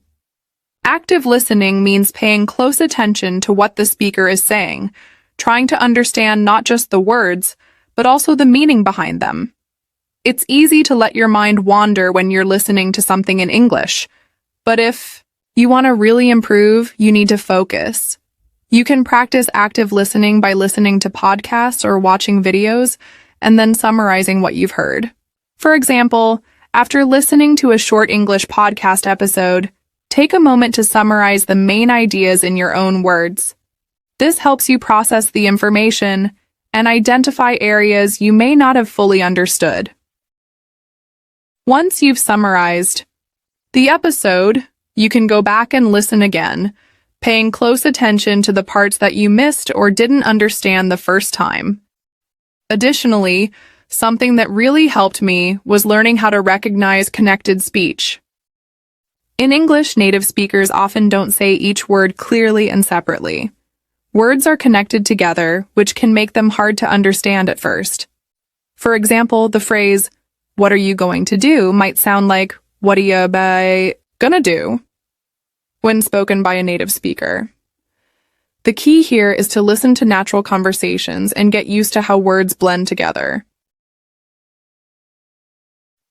Active listening means paying close attention to what the speaker is saying, trying to understand not just the words, but also the meaning behind them. It's easy to let your mind wander when you're listening to something in English, but if you want to really improve, you need to focus. You can practice active listening by listening to podcasts or watching videos, and then summarizing what you've heard. For example, after listening to a short English podcast episode, take a moment to summarize the main ideas in your own words. This helps you process the information and identify areas you may not have fully understood. Once you've summarized the episode, you can go back and listen again, paying close attention to the parts that you missed or didn't understand the first time. Additionally, something that really helped me was learning how to recognize connected speech. In English, native speakers often don't say each word clearly and separately. Words are connected together, which can make them hard to understand at first. For example, the phrase, "What are you going to do?" might sound like, "What are you gonna do?" when spoken by a native speaker. The key here is to listen to natural conversations and get used to how words blend together.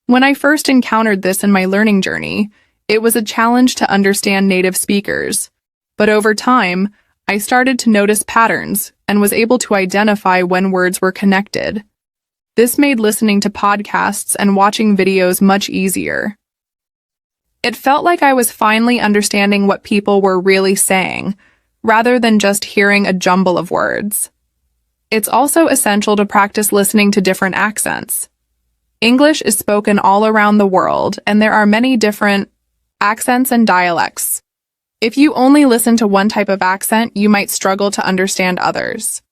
When I first encountered this in my learning journey, it was a challenge to understand native speakers, but over time, I started to notice patterns and was able to identify when words were connected. This made listening to podcasts and watching videos much easier. It felt like I was finally understanding what people were really saying, rather than just hearing a jumble of words. It's also essential to practice listening to different accents. English is spoken all around the world, and there are many different accents and dialects. If you only listen to one type of accent, you might struggle to understand others.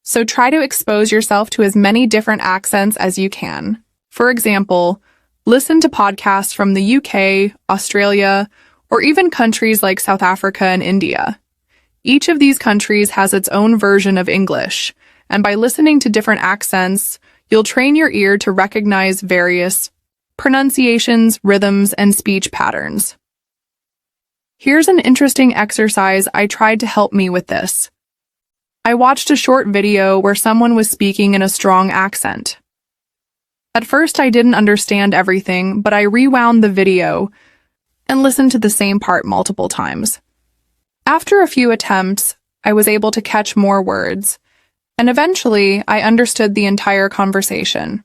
So try to expose yourself to as many different accents as you can. For example, listen to podcasts from the UK, Australia, or even countries like South Africa and India. Each of these countries has its own version of English, and by listening to different accents, you'll train your ear to recognize various pronunciations, rhythms, and speech patterns. Here's an interesting exercise I tried to help me with this. I watched a short video where someone was speaking in a strong accent. At first, I didn't understand everything, but I rewound the video and listened to the same part multiple times. After a few attempts, I was able to catch more words, and eventually, I understood the entire conversation.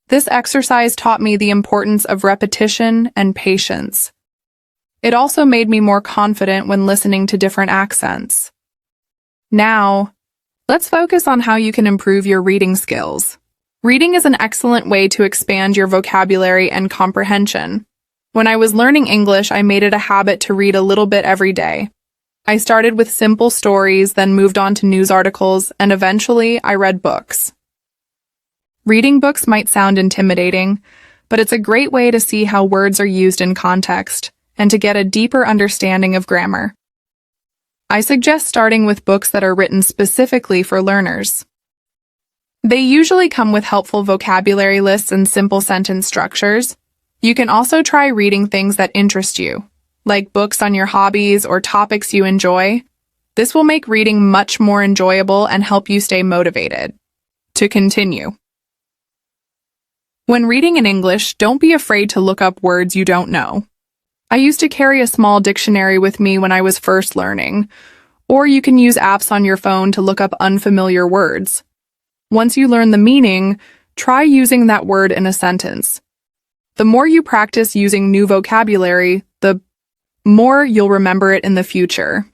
This exercise taught me the importance of repetition and patience. It also made me more confident when listening to different accents. Now, let's focus on how you can improve your reading skills. Reading is an excellent way to expand your vocabulary and comprehension. When I was learning English, I made it a habit to read a little bit every day. I started with simple stories, then moved on to news articles, and eventually I read books. Reading books might sound intimidating, but it's a great way to see how words are used in context and to get a deeper understanding of grammar. I suggest starting with books that are written specifically for learners. They usually come with helpful vocabulary lists and simple sentence structures. You can also try reading things that interest you, like books on your hobbies or topics you enjoy. This will make reading much more enjoyable and help you stay motivated. To continue. When reading in English, don't be afraid to look up words you don't know. I used to carry a small dictionary with me when I was first learning, or you can use apps on your phone to look up unfamiliar words. Once you learn the meaning, try using that word in a sentence. The more you practice using new vocabulary, the more you'll remember it in the future.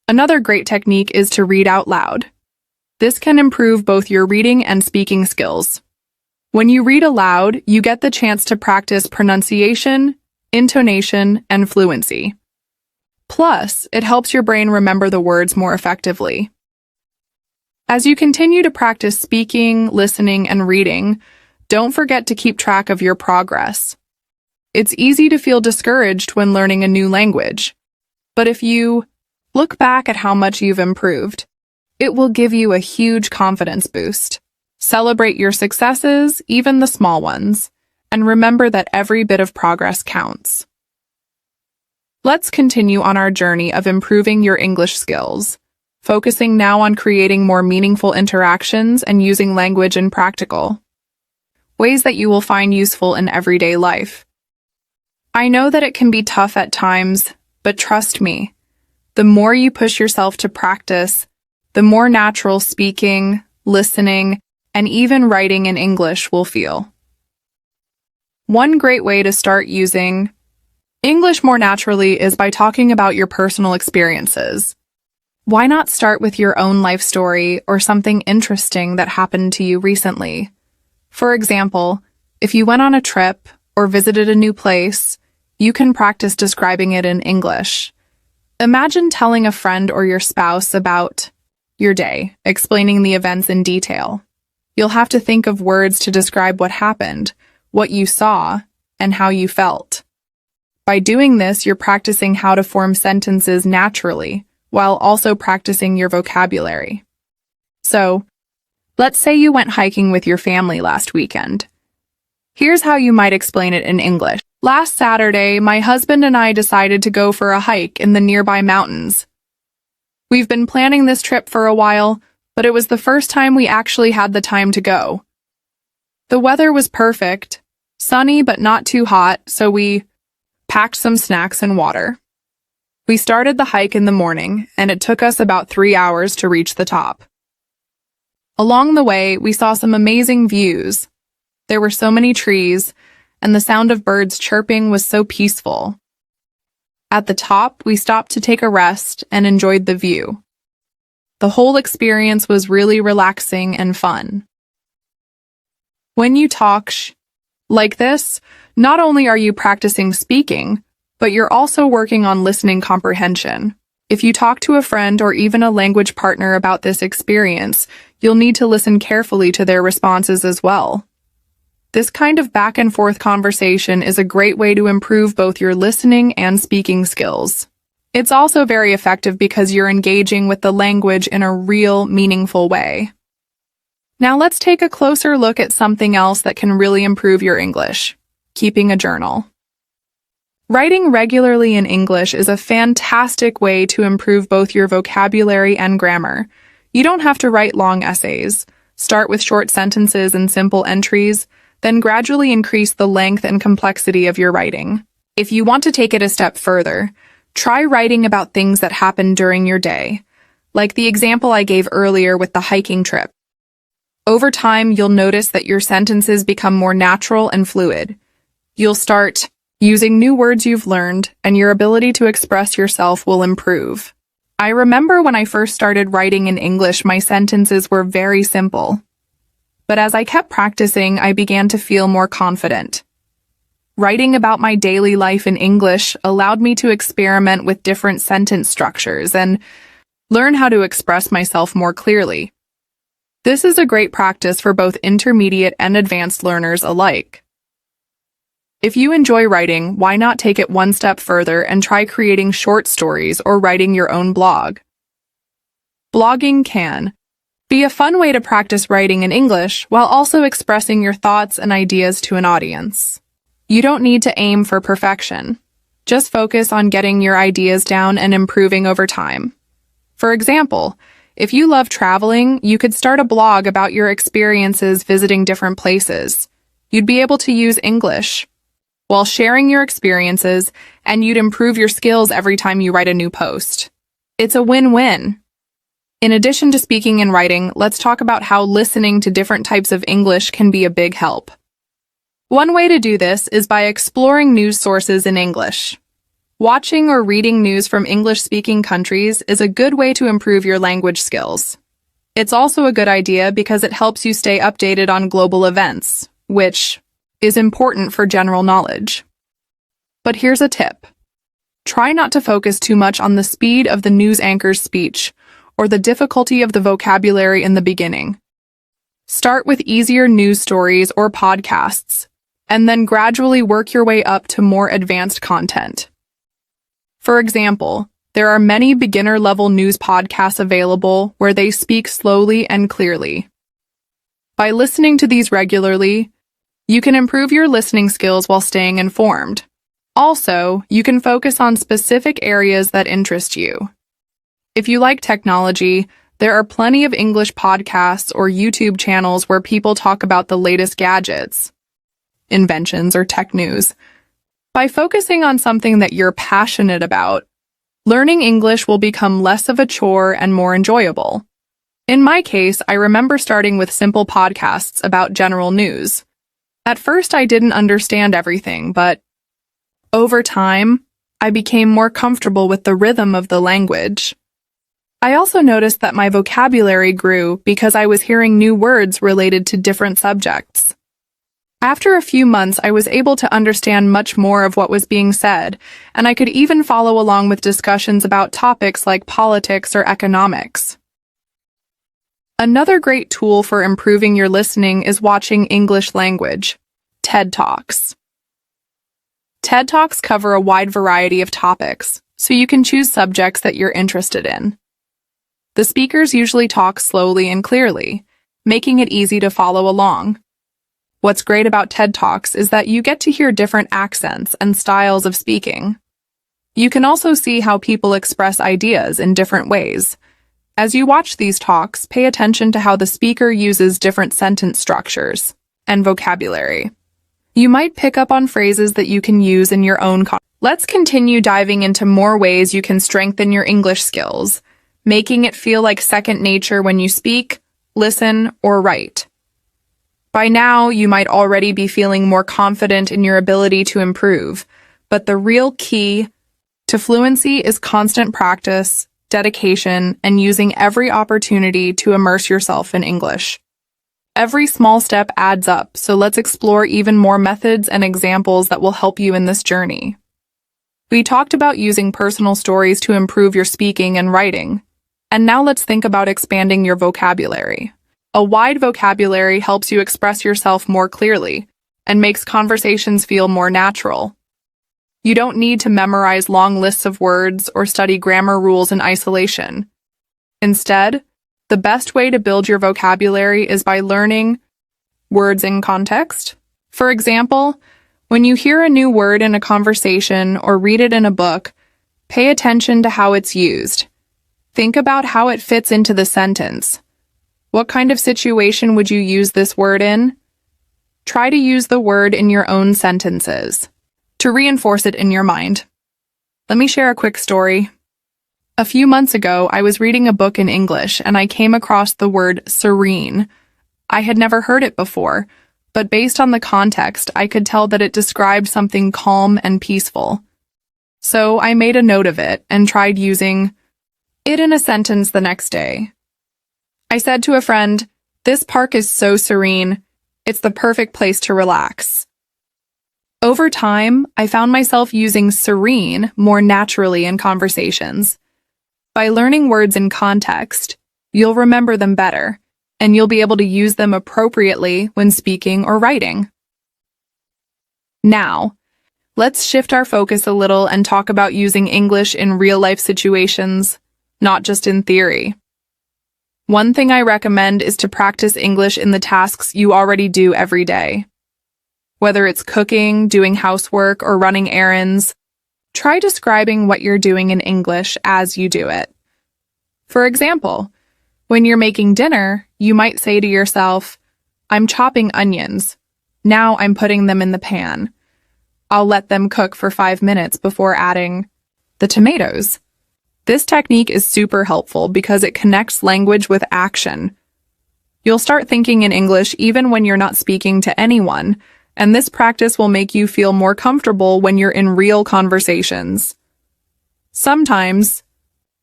Another great technique is to read out loud. This can improve both your reading and speaking skills. When you read aloud, you get the chance to practice pronunciation, intonation, and fluency. Plus, it helps your brain remember the words more effectively. As you continue to practice speaking, listening, and reading, don't forget to keep track of your progress. It's easy to feel discouraged when learning a new language. But if you look back at how much you've improved, it will give you a huge confidence boost. Celebrate your successes, even the small ones, and remember that every bit of progress counts. Let's continue on our journey of improving your English skills, focusing now on creating more meaningful interactions and using language in practical ways that you will find useful in everyday life. I know that it can be tough at times, but trust me, the more you push yourself to practice, the more natural speaking, listening, and even writing in English will feel. One great way to start using English more naturally is by talking about your personal experiences. Why not start with your own life story or something interesting that happened to you recently? For example, if you went on a trip or visited a new place, you can practice describing it in English. Imagine telling a friend or your spouse about your day, explaining the events in detail. You'll have to think of words to describe what happened, what you saw, and how you felt. By doing this, you're practicing how to form sentences naturally, while also practicing your vocabulary. So, let's say you went hiking with your family last weekend. Here's how you might explain it in English. Last Saturday, my husband and I decided to go for a hike in the nearby mountains. We've been planning this trip for a while, but it was the first time we actually had the time to go. The weather was perfect, sunny but not too hot, so we packed some snacks and water. We started the hike in the morning, and it took us about 3 hours to reach the top. Along the way, we saw some amazing views. There were so many trees, and the sound of birds chirping was so peaceful. At the top, we stopped to take a rest and enjoyed the view. The whole experience was really relaxing and fun. When you talk like this, not only are you practicing speaking, but you're also working on listening comprehension. If you talk to a friend or even a language partner about this experience, you'll need to listen carefully to their responses as well. This kind of back and forth conversation is a great way to improve both your listening and speaking skills. It's also very effective because you're engaging with the language in a real, meaningful way. Now let's take a closer look at something else that can really improve your English: keeping a journal. Writing regularly in English is a fantastic way to improve both your vocabulary and grammar. You don't have to write long essays. Start with short sentences and simple entries, then gradually increase the length and complexity of your writing. If you want to take it a step further, try writing about things that happened during your day, like the example I gave earlier with the hiking trip. Over time, you'll notice that your sentences become more natural and fluid. You'll start using new words you've learned, and your ability to express yourself will improve. I remember when I first started writing in English, my sentences were very simple. But as I kept practicing, I began to feel more confident. Writing about my daily life in English allowed me to experiment with different sentence structures and learn how to express myself more clearly. This is a great practice for both intermediate and advanced learners alike. If you enjoy writing, why not take it one step further and try creating short stories or writing your own blog? Blogging can be a fun way to practice writing in English while also expressing your thoughts and ideas to an audience. You don't need to aim for perfection. Just focus on getting your ideas down and improving over time. For example, if you love traveling, you could start a blog about your experiences visiting different places. You'd be able to use English while sharing your experiences, and you'd improve your skills every time you write a new post. It's a win-win. In addition to speaking and writing, let's talk about how listening to different types of English can be a big help. One way to do this is by exploring news sources in English. Watching or reading news from English-speaking countries is a good way to improve your language skills. It's also a good idea because it helps you stay updated on global events, which is important for general knowledge. But here's a tip. Try not to focus too much on the speed of the news anchor's speech or the difficulty of the vocabulary in the beginning. Start with easier news stories or podcasts, and then gradually work your way up to more advanced content. For example, There are many beginner-level news podcasts available where they speak slowly and clearly. By listening to these regularly, you can improve your listening skills while staying informed. Also, you can focus on specific areas that interest you. If you like technology, there are plenty of English podcasts or YouTube channels where people talk about the latest gadgets, inventions, or tech news. By focusing on something that you're passionate about, learning English will become less of a chore and more enjoyable. In my case, I remember starting with simple podcasts about general news. At first, I didn't understand everything, but over time, I became more comfortable with the rhythm of the language. I also noticed that my vocabulary grew because I was hearing new words related to different subjects. After a few months, I was able to understand much more of what was being said, and I could even follow along with discussions about topics like politics or economics. Another great tool for improving your listening is watching English language, TED Talks. TED Talks cover a wide variety of topics, so you can choose subjects that you're interested in. The speakers usually talk slowly and clearly, making it easy to follow along. What's great about TED Talks is that you get to hear different accents and styles of speaking. You can also see how people express ideas in different ways. As you watch these talks, pay attention to how the speaker uses different sentence structures and vocabulary. You might pick up on phrases that you can use in your own conversation. Let's continue diving into more ways you can strengthen your English skills, making it feel like second nature when you speak, listen, or write. By now, you might already be feeling more confident in your ability to improve, but the real key to fluency is constant practice, dedication, and using every opportunity to immerse yourself in English. Every small step adds up, so let's explore even more methods and examples that will help you in this journey. We talked about using personal stories to improve your speaking and writing, and now let's think about expanding your vocabulary. A wide vocabulary helps you express yourself more clearly and makes conversations feel more natural. You don't need to memorize long lists of words or study grammar rules in isolation. Instead, the best way to build your vocabulary is by learning words in context. For example, when you hear a new word in a conversation or read it in a book, pay attention to how it's used. Think about how it fits into the sentence. What kind of situation would you use this word in? Try to use the word in your own sentences to reinforce it in your mind. Let me share a quick story. A few months ago, I was reading a book in English and I came across the word serene. I had never heard it before, but based on the context, I could tell that it described something calm and peaceful. So I made a note of it and tried using it in a sentence the next day. I said to a friend, "This park is so serene. It's the perfect place to relax." Over time, I found myself using serene more naturally in conversations. By learning words in context, you'll remember them better, and you'll be able to use them appropriately when speaking or writing. Now, let's shift our focus a little and talk about using English in real-life situations, not just in theory. One thing I recommend is to practice English in the tasks you already do every day. Whether it's cooking, doing housework, or running errands, try describing what you're doing in English as you do it. For example, when you're making dinner, you might say to yourself, "I'm chopping onions. Now I'm putting them in the pan. I'll let them cook for 5 minutes before adding the tomatoes." This technique is super helpful because it connects language with action. You'll start thinking in English even when you're not speaking to anyone, and this practice will make you feel more comfortable when you're in real conversations. Sometimes,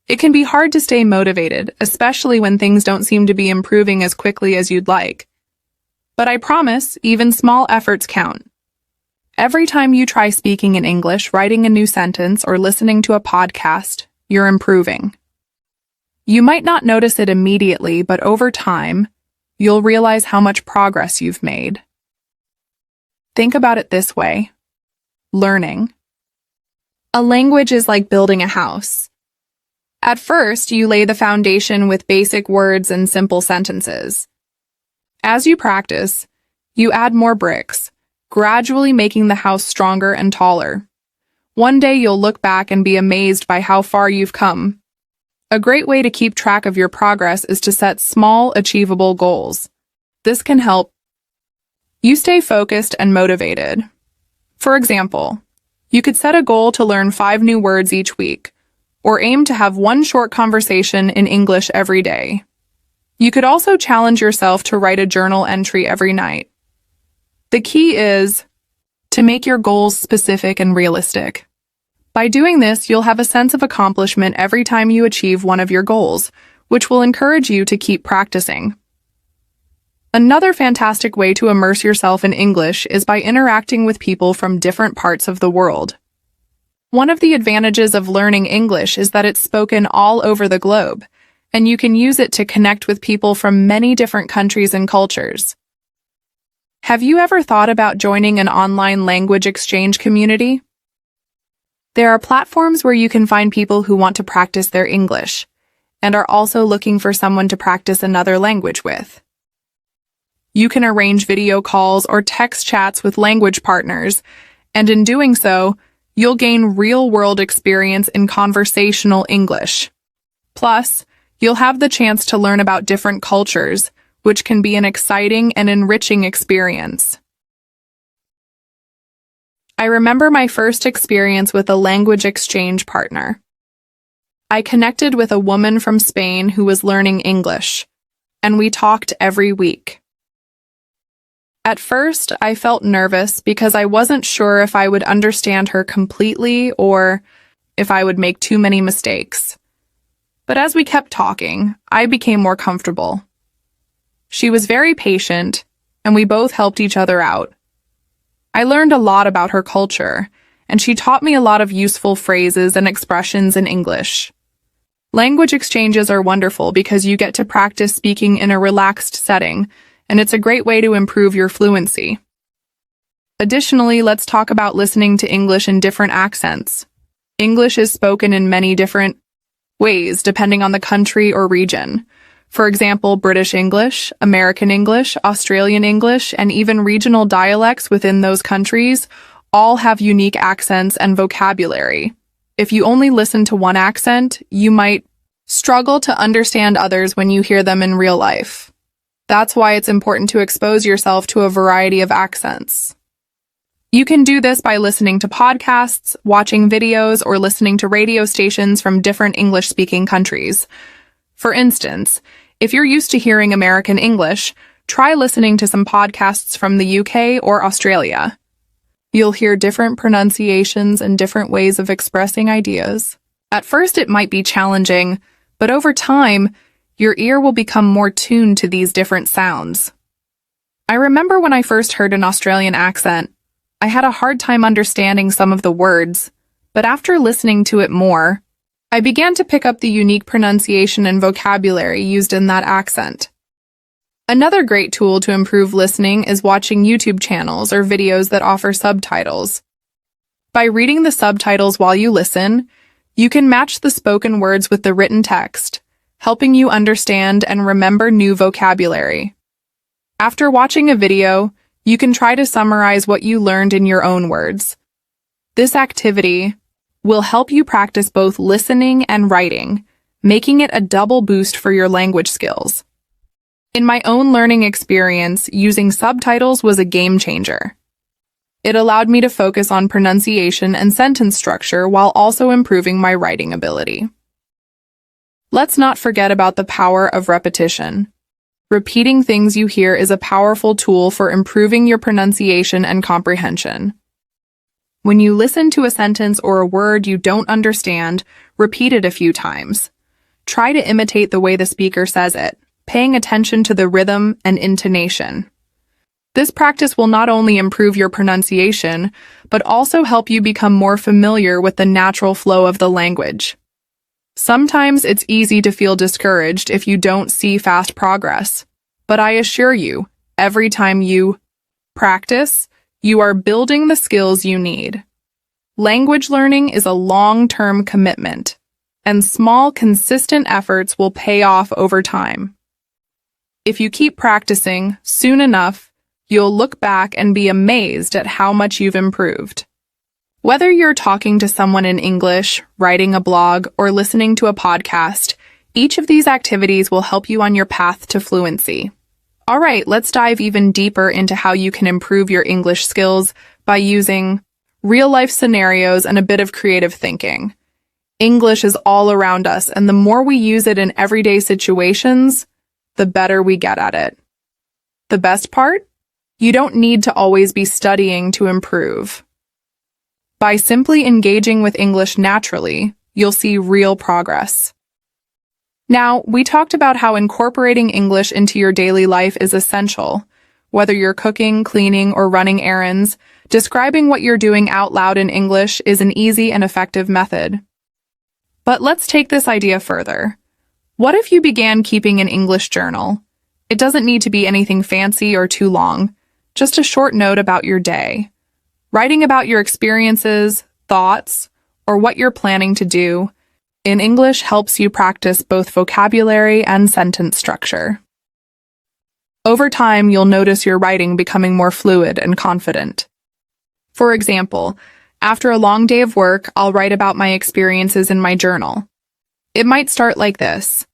it can be hard to stay motivated, especially when things don't seem to be improving as quickly as you'd like. But I promise, even small efforts count. Every time you try speaking in English, writing a new sentence, or listening to a podcast, you're improving. You might not notice it immediately, but over time, you'll realize how much progress you've made. Think about it this way. Learning. A language is like building a house. At first, you lay the foundation with basic words and simple sentences. As you practice, you add more bricks, gradually making the house stronger and taller. One day you'll look back and be amazed by how far you've come. A great way to keep track of your progress is to set small, achievable goals. This can help you stay focused and motivated. For example, you could set a goal to learn 5 new words each week, or aim to have one short conversation in English every day. You could also challenge yourself to write a journal entry every night. The key is to make your goals specific and realistic. By doing this, you'll have a sense of accomplishment every time you achieve one of your goals, which will encourage you to keep practicing. Another fantastic way to immerse yourself in English is by interacting with people from different parts of the world. One of the advantages of learning English is that it's spoken all over the globe, and you can use it to connect with people from many different countries and cultures. Have you ever thought about joining an online language exchange community? There are platforms where you can find people who want to practice their English and are also looking for someone to practice another language with. You can arrange video calls or text chats with language partners, and in doing so, you'll gain real-world experience in conversational English. Plus, you'll have the chance to learn about different cultures, which can be an exciting and enriching experience. I remember my first experience with a language exchange partner. I connected with a woman from Spain who was learning English, and we talked every week. At first, I felt nervous because I wasn't sure if I would understand her completely or if I would make too many mistakes. But as we kept talking, I became more comfortable. She was very patient, and we both helped each other out. I learned a lot about her culture, and she taught me a lot of useful phrases and expressions in English. Language exchanges are wonderful because you get to practice speaking in a relaxed setting, and it's a great way to improve your fluency. Additionally, let's talk about listening to English in different accents. English is spoken in many different ways depending on the country or region. For example, British English, American English, Australian English, and even regional dialects within those countries all have unique accents and vocabulary. If you only listen to one accent, you might struggle to understand others when you hear them in real life. That's why it's important to expose yourself to a variety of accents. You can do this by listening to podcasts, watching videos, or listening to radio stations from different English-speaking countries. For instance, if you're used to hearing American English, try listening to some podcasts from the UK or Australia. You'll hear different pronunciations and different ways of expressing ideas. At first, it might be challenging, but over time, your ear will become more tuned to these different sounds. I remember when I first heard an Australian accent, I had a hard time understanding some of the words, but after listening to it more, I began to pick up the unique pronunciation and vocabulary used in that accent. Another great tool to improve listening is watching YouTube channels or videos that offer subtitles. By reading the subtitles while you listen, you can match the spoken words with the written text, helping you understand and remember new vocabulary. After watching a video, you can try to summarize what you learned in your own words. This activity will help you practice both listening and writing, making it a double boost for your language skills. In my own learning experience, using subtitles was a game changer. It allowed me to focus on pronunciation and sentence structure while also improving my writing ability. Let's not forget about the power of repetition. Repeating things you hear is a powerful tool for improving your pronunciation and comprehension. When you listen to a sentence or a word you don't understand, repeat it a few times. Try to imitate the way the speaker says it, paying attention to the rhythm and intonation. This practice will not only improve your pronunciation, but also help you become more familiar with the natural flow of the language. Sometimes it's easy to feel discouraged if you don't see fast progress, but I assure you, every time you practice, you are building the skills you need. Language learning is a long-term commitment, and small, consistent efforts will pay off over time. If you keep practicing, soon enough, you'll look back and be amazed at how much you've improved. Whether you're talking to someone in English, writing a blog, or listening to a podcast, each of these activities will help you on your path to fluency. All right, let's dive even deeper into how you can improve your English skills by using real-life scenarios and a bit of creative thinking. English is all around us, and the more we use it in everyday situations, the better we get at it. The best part? You don't need to always be studying to improve. By simply engaging with English naturally, you'll see real progress. Now, we talked about how incorporating English into your daily life is essential. Whether you're cooking, cleaning, or running errands, describing what you're doing out loud in English is an easy and effective method. But let's take this idea further. What if you began keeping an English journal? It doesn't need to be anything fancy or too long, just a short note about your day. Writing about your experiences, thoughts, or what you're planning to do in English helps you practice both vocabulary and sentence structure. Over time, you'll notice your writing becoming more fluid and confident. For example, after a long day of work, I'll write about my experiences in my journal. It might start like this.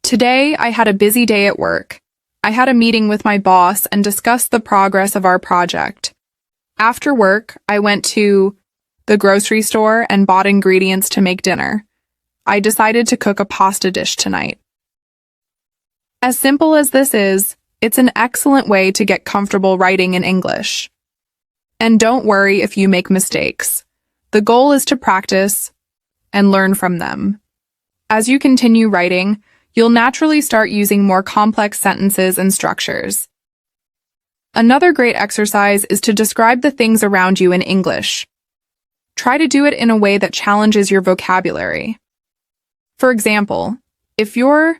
Today, I had a busy day at work. I had a meeting with my boss and discussed the progress of our project. After work, I went to the grocery store and bought ingredients to make dinner. I decided to cook a pasta dish tonight. As simple as this is, it's an excellent way to get comfortable writing in English. And don't worry if you make mistakes. The goal is to practice and learn from them. As you continue writing, you'll naturally start using more complex sentences and structures. Another great exercise is to describe the things around you in English. Try to do it in a way that challenges your vocabulary. For example, if you're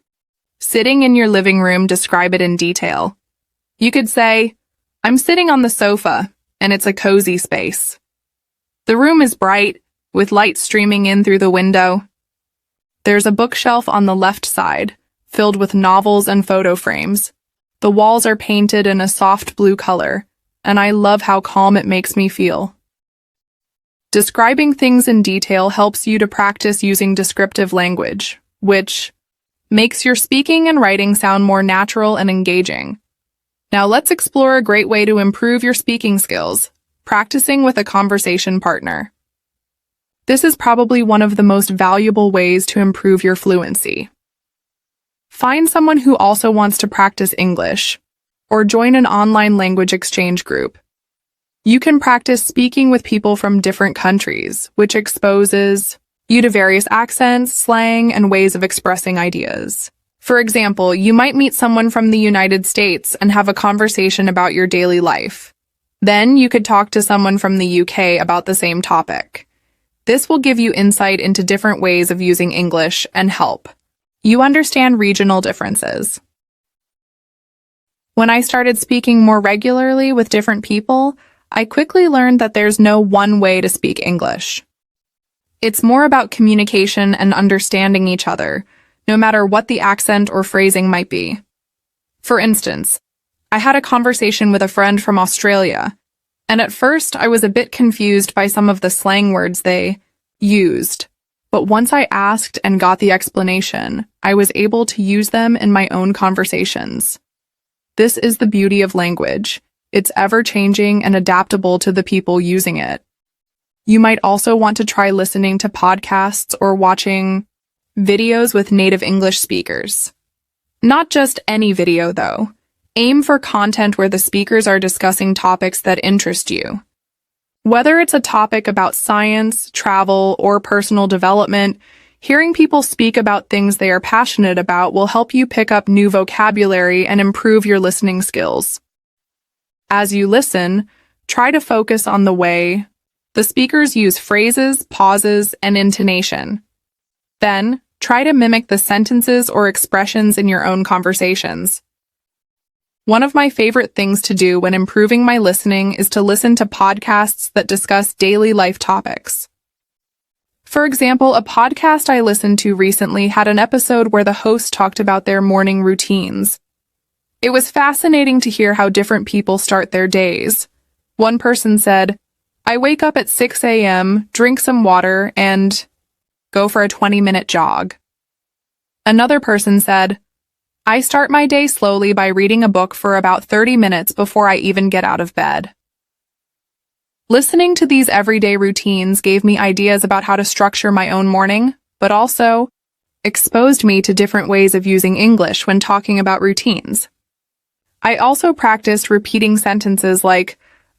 sitting in your living room, describe it in detail. You could say, I'm sitting on the sofa, and it's a cozy space. The room is bright, with light streaming in through the window. There's a bookshelf on the left side, filled with novels and photo frames. The walls are painted in a soft blue color, and I love how calm it makes me feel. Describing things in detail helps you to practice using descriptive language, which makes your speaking and writing sound more natural and engaging. Now let's explore a great way to improve your speaking skills, practicing with a conversation partner. This is probably one of the most valuable ways to improve your fluency. Find someone who also wants to practice English, or join an online language exchange group. You can practice speaking with people from different countries, which exposes you to various accents, slang, and ways of expressing ideas. For example, you might meet someone from the United States and have a conversation about your daily life. Then you could talk to someone from the UK about the same topic. This will give you insight into different ways of using English and help you understand regional differences. When I started speaking more regularly with different people, I quickly learned that there's no one way to speak English. It's more about communication and understanding each other, no matter what the accent or phrasing might be. For instance, I had a conversation with a friend from Australia, and at first I was a bit confused by some of the slang words they used. But once I asked and got the explanation, I was able to use them in my own conversations. This is the beauty of language. It's ever-changing and adaptable to the people using it. You might also want to try listening to podcasts or watching videos with native English speakers. Not just any video, though. Aim for content where the speakers are discussing topics that interest you. Whether it's a topic about science, travel, or personal development, hearing people speak about things they are passionate about will help you pick up new vocabulary and improve your listening skills. As you listen, try to focus on the way the speakers use phrases, pauses, and intonation. Then, try to mimic the sentences or expressions in your own conversations. One of my favorite things to do when improving my listening is to listen to podcasts that discuss daily life topics. For example, a podcast I listened to recently had an episode where the host talked about their morning routines. It was fascinating to hear how different people start their days. One person said, "I wake up at 6 a.m., drink some water, and go for a 20-minute jog." Another person said, "I start my day slowly by reading a book for about 30 minutes before I even get out of bed." Listening to these everyday routines gave me ideas about how to structure my own morning, but also exposed me to different ways of using English when talking about routines. I also practiced repeating sentences like,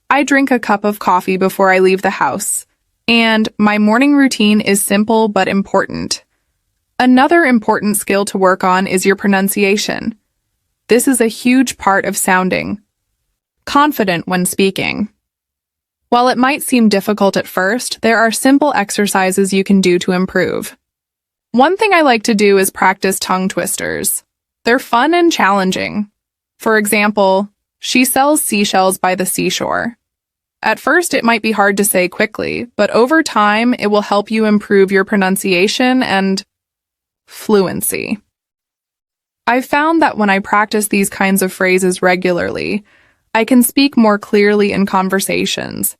"I drink a cup of coffee before I leave the house," and "My morning routine is simple but important." Another important skill to work on is your pronunciation. This is a huge part of sounding confident when speaking. While it might seem difficult at first, there are simple exercises you can do to improve. One thing I like to do is practice tongue twisters. They're fun and challenging. For example, "She sells seashells by the seashore." At first, it might be hard to say quickly, but over time, it will help you improve your pronunciation and fluency. I've found that when I practice these kinds of phrases regularly, I can speak more clearly in conversations,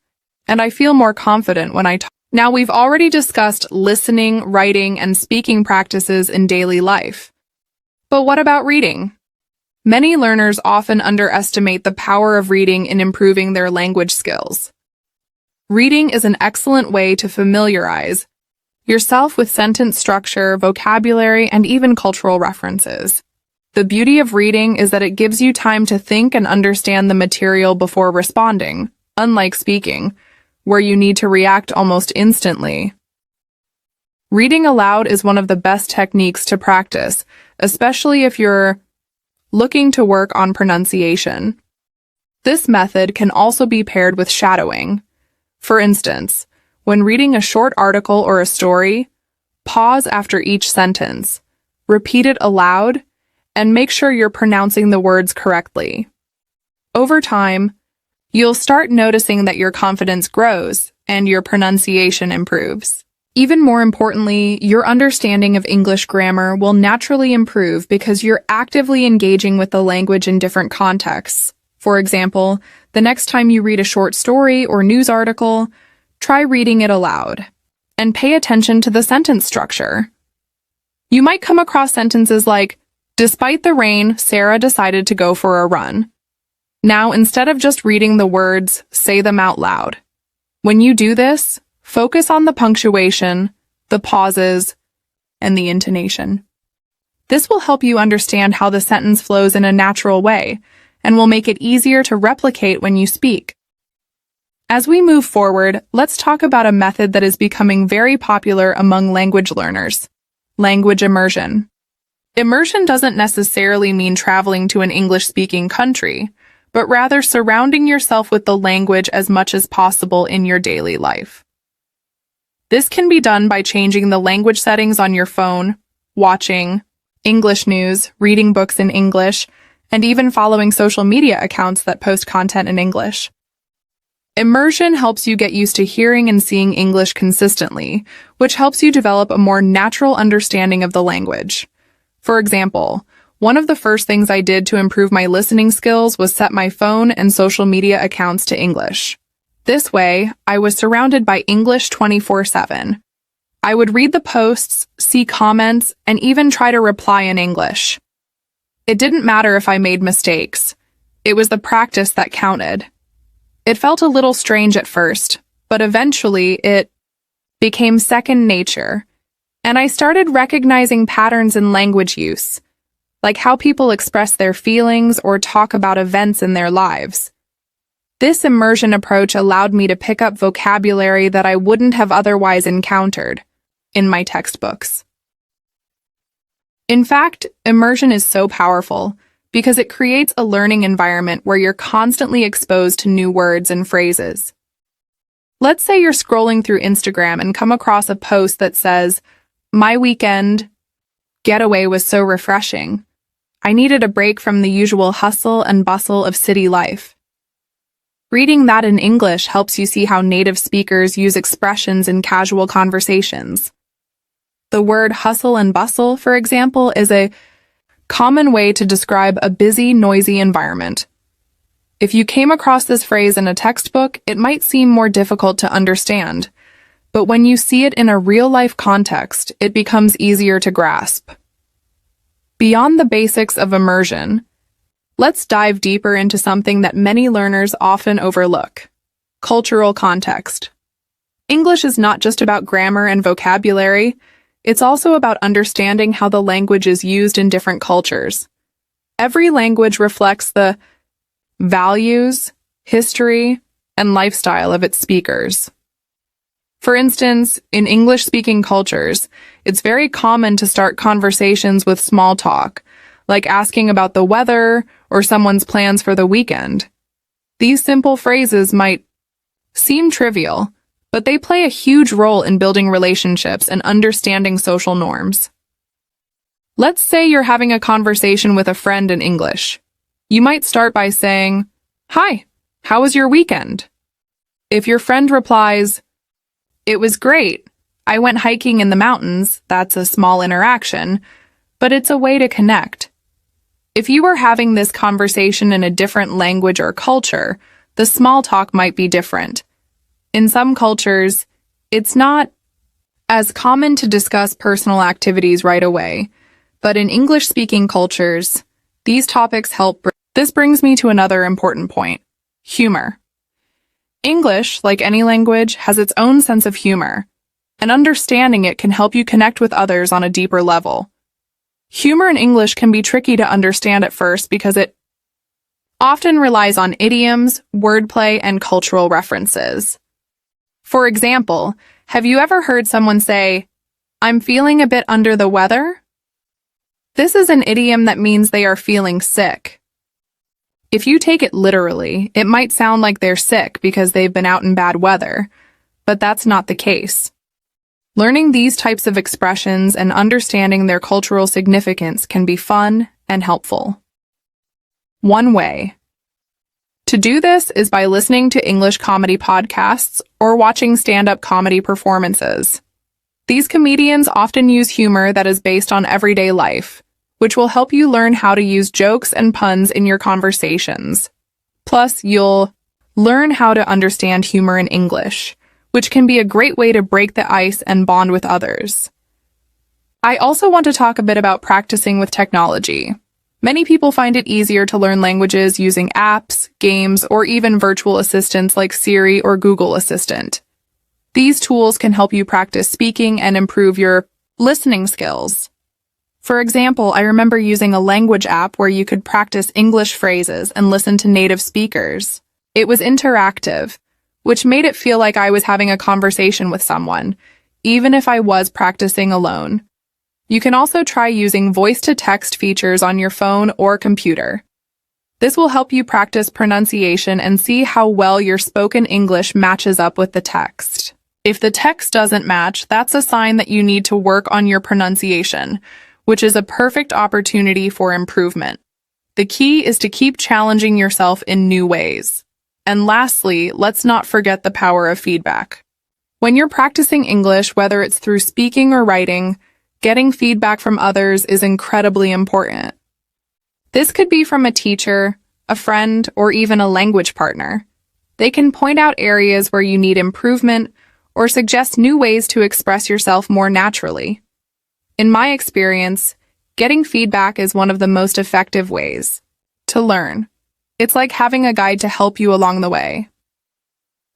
and I feel more confident when I talk. Now, we've already discussed listening, writing, and speaking practices in daily life. But what about reading? Many learners often underestimate the power of reading in improving their language skills. Reading is an excellent way to familiarize yourself with sentence structure, vocabulary, and even cultural references. The beauty of reading is that it gives you time to think and understand the material before responding, unlike speaking, where you need to react almost instantly. Reading aloud is one of the best techniques to practice, especially if you're looking to work on pronunciation. This method can also be paired with shadowing. For instance, when reading a short article or a story, pause after each sentence, repeat it aloud, and make sure you're pronouncing the words correctly. Over time, you'll start noticing that your confidence grows and your pronunciation improves. Even more importantly, your understanding of English grammar will naturally improve because you're actively engaging with the language in different contexts. For example, the next time you read a short story or news article, try reading it aloud and pay attention to the sentence structure. You might come across sentences like, "Despite the rain, Sarah decided to go for a run." Now, instead of just reading the words, say them out loud. When you do this, focus on the punctuation, the pauses, and the intonation. This will help you understand how the sentence flows in a natural way and will make it easier to replicate when you speak. As we move forward, let's talk about a method that is becoming very popular among language learners: language immersion. Immersion doesn't necessarily mean traveling to an English-speaking country, but rather surrounding yourself with the language as much as possible in your daily life. This can be done by changing the language settings on your phone, watching English news, reading books in English, and even following social media accounts that post content in English. Immersion helps you get used to hearing and seeing English consistently, which helps you develop a more natural understanding of the language. For example, one of the first things I did to improve my listening skills was set my phone and social media accounts to English. This way, I was surrounded by English 24/7. I would read the posts, see comments, and even try to reply in English. It didn't matter if I made mistakes. It was the practice that counted. It felt a little strange at first, but eventually it became second nature, and I started recognizing patterns in language use, like how people express their feelings or talk about events in their lives. This immersion approach allowed me to pick up vocabulary that I wouldn't have otherwise encountered in my textbooks. In fact, immersion is so powerful because it creates a learning environment where you're constantly exposed to new words and phrases. Let's say you're scrolling through Instagram and come across a post that says, "My weekend getaway was so refreshing. I needed a break from the usual hustle and bustle of city life." Reading that in English helps you see how native speakers use expressions in casual conversations. The word hustle and bustle, for example, is a common way to describe a busy, noisy environment. If you came across this phrase in a textbook, it might seem more difficult to understand, but when you see it in a real-life context, it becomes easier to grasp. Beyond the basics of immersion, let's dive deeper into something that many learners often overlook: cultural context. English is not just about grammar and vocabulary, it's also about understanding how the language is used in different cultures. Every language reflects the values, history, and lifestyle of its speakers. For instance, in English-speaking cultures, it's very common to start conversations with small talk, like asking about the weather or someone's plans for the weekend. These simple phrases might seem trivial, but they play a huge role in building relationships and understanding social norms. Let's say you're having a conversation with a friend in English. You might start by saying, "Hi, how was your weekend?" If your friend replies, "It was great. I went hiking in the mountains," that's a small interaction, but it's a way to connect. If you were having this conversation in a different language or culture, the small talk might be different. In some cultures, it's not as common to discuss personal activities right away, but in English-speaking cultures, these topics help. This brings me to another important point: humor. English, like any language, has its own sense of humor, and understanding it can help you connect with others on a deeper level. Humor in English can be tricky to understand at first because it often relies on idioms, wordplay, and cultural references. For example, have you ever heard someone say, "I'm feeling a bit under the weather"? This is an idiom that means they are feeling sick. If you take it literally, it might sound like they're sick because they've been out in bad weather, but that's not the case. Learning these types of expressions and understanding their cultural significance can be fun and helpful. One way to do this is by listening to English comedy podcasts or watching stand-up comedy performances. These comedians often use humor that is based on everyday life, which will help you learn how to use jokes and puns in your conversations. Plus, you'll learn how to understand humor in English, which can be a great way to break the ice and bond with others. I also want to talk a bit about practicing with technology. Many people find it easier to learn languages using apps, games, or even virtual assistants like Siri or Google Assistant. These tools can help you practice speaking and improve your listening skills. For example, I remember using a language app where you could practice English phrases and listen to native speakers. It was interactive, which made it feel like I was having a conversation with someone, even if I was practicing alone. You can also try using voice-to-text features on your phone or computer. This will help you practice pronunciation and see how well your spoken English matches up with the text. If the text doesn't match, that's a sign that you need to work on your pronunciation, which is a perfect opportunity for improvement. The key is to keep challenging yourself in new ways. And lastly, let's not forget the power of feedback. When you're practicing English, whether it's through speaking or writing, getting feedback from others is incredibly important. This could be from a teacher, a friend, or even a language partner. They can point out areas where you need improvement or suggest new ways to express yourself more naturally. In my experience, getting feedback is one of the most effective ways to learn. It's like having a guide to help you along the way.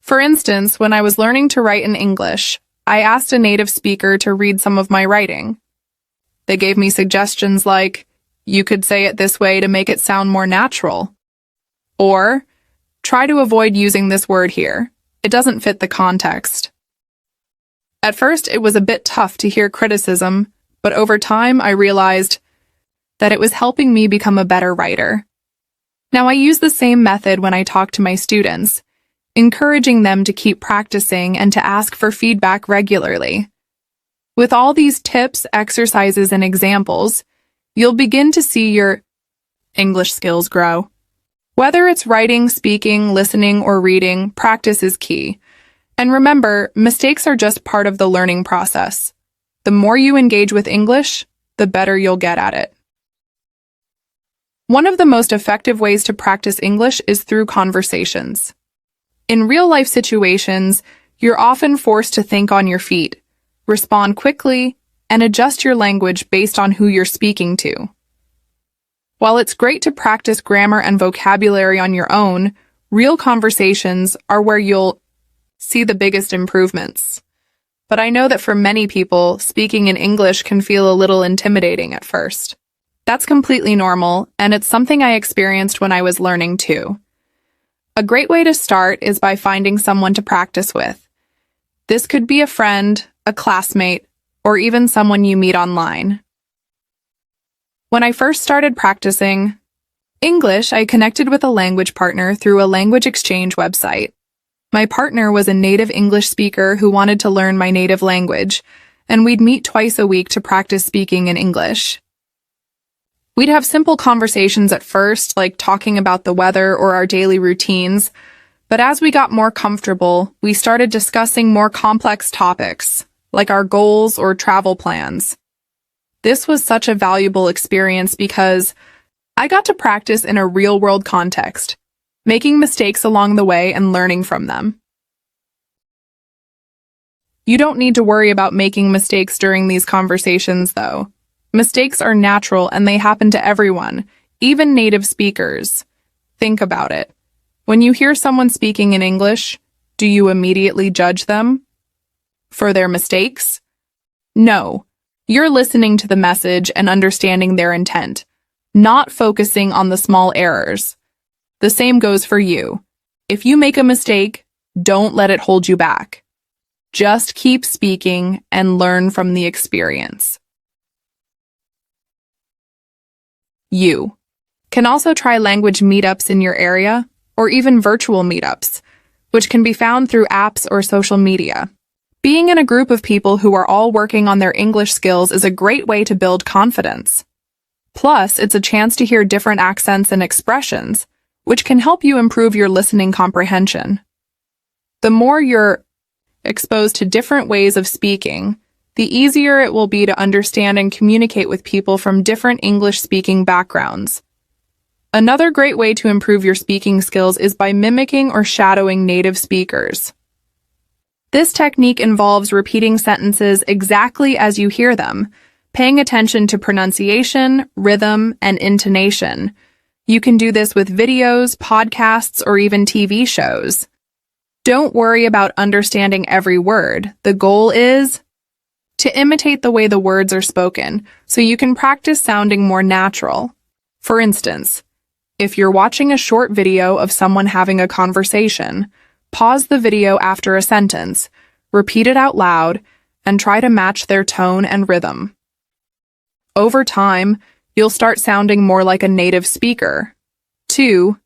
For instance, when I was learning to write in English, I asked a native speaker to read some of my writing. They gave me suggestions like, "You could say it this way to make it sound more natural," or "Try to avoid using this word here. It doesn't fit the context." At first, it was a bit tough to hear criticism, but over time, I realized that it was helping me become a better writer. Now, I use the same method when I talk to my students, encouraging them to keep practicing and to ask for feedback regularly. With all these tips, exercises, and examples, you'll begin to see your English skills grow. Whether it's writing, speaking, listening, or reading, practice is key. And remember, mistakes are just part of the learning process. The more you engage with English, the better you'll get at it. One of the most effective ways to practice English is through conversations. In real-life situations, you're often forced to think on your feet, respond quickly, and adjust your language based on who you're speaking to. While it's great to practice grammar and vocabulary on your own, real conversations are where you'll see the biggest improvements. But I know that for many people, speaking in English can feel a little intimidating at first. That's completely normal, and it's something I experienced when I was learning too. A great way to start is by finding someone to practice with. This could be a friend, a classmate, or even someone you meet online. When I first started practicing English, I connected with a language partner through a language exchange website. My partner was a native English speaker who wanted to learn my native language, and we'd meet twice a week to practice speaking in English. We'd have simple conversations at first, like talking about the weather or our daily routines, but as we got more comfortable, we started discussing more complex topics, like our goals or travel plans. This was such a valuable experience because I got to practice in a real-world context, making mistakes along the way and learning from them. You don't need to worry about making mistakes during these conversations, though. Mistakes are natural and they happen to everyone, even native speakers. Think about it. When you hear someone speaking in English, do you immediately judge them for their mistakes? No. You're listening to the message and understanding their intent, not focusing on the small errors. The same goes for you. If you make a mistake, don't let it hold you back. Just keep speaking and learn from the experience. You can also try language meetups in your area, or even virtual meetups, which can be found through apps or social media. Being in a group of people who are all working on their English skills is a great way to build confidence. Plus, it's a chance to hear different accents and expressions, which can help you improve your listening comprehension. The more you're exposed to different ways of speaking, the easier it will be to understand and communicate with people from different English-speaking backgrounds. Another great way to improve your speaking skills is by mimicking or shadowing native speakers. This technique involves repeating sentences exactly as you hear them, paying attention to pronunciation, rhythm, and intonation. You can do this with videos, podcasts, or even TV shows. Don't worry about understanding every word. The goal is to imitate the way the words are spoken, so you can practice sounding more natural. For instance, if you're watching a short video of someone having a conversation, pause the video after a sentence, repeat it out loud, and try to match their tone and rhythm. Over time, you'll start sounding more like a native speaker. 2.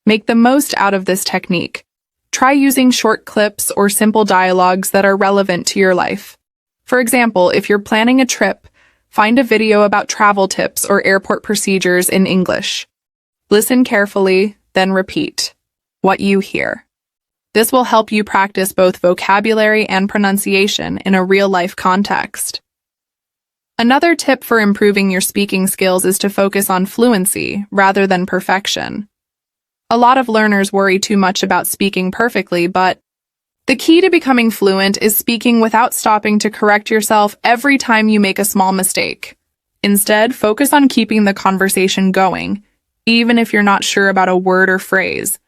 Make the most out of this technique. Try using short clips or simple dialogues that are relevant to your life. For example, if you're planning a trip, find a video about travel tips or airport procedures in English. Listen carefully, then repeat what you hear. This will help you practice both vocabulary and pronunciation in a real-life context. Another tip for improving your speaking skills is to focus on fluency rather than perfection. A lot of learners worry too much about speaking perfectly, but the key to becoming fluent is speaking without stopping to correct yourself every time you make a small mistake. Instead, focus on keeping the conversation going, even if you're not sure about a word or phrase.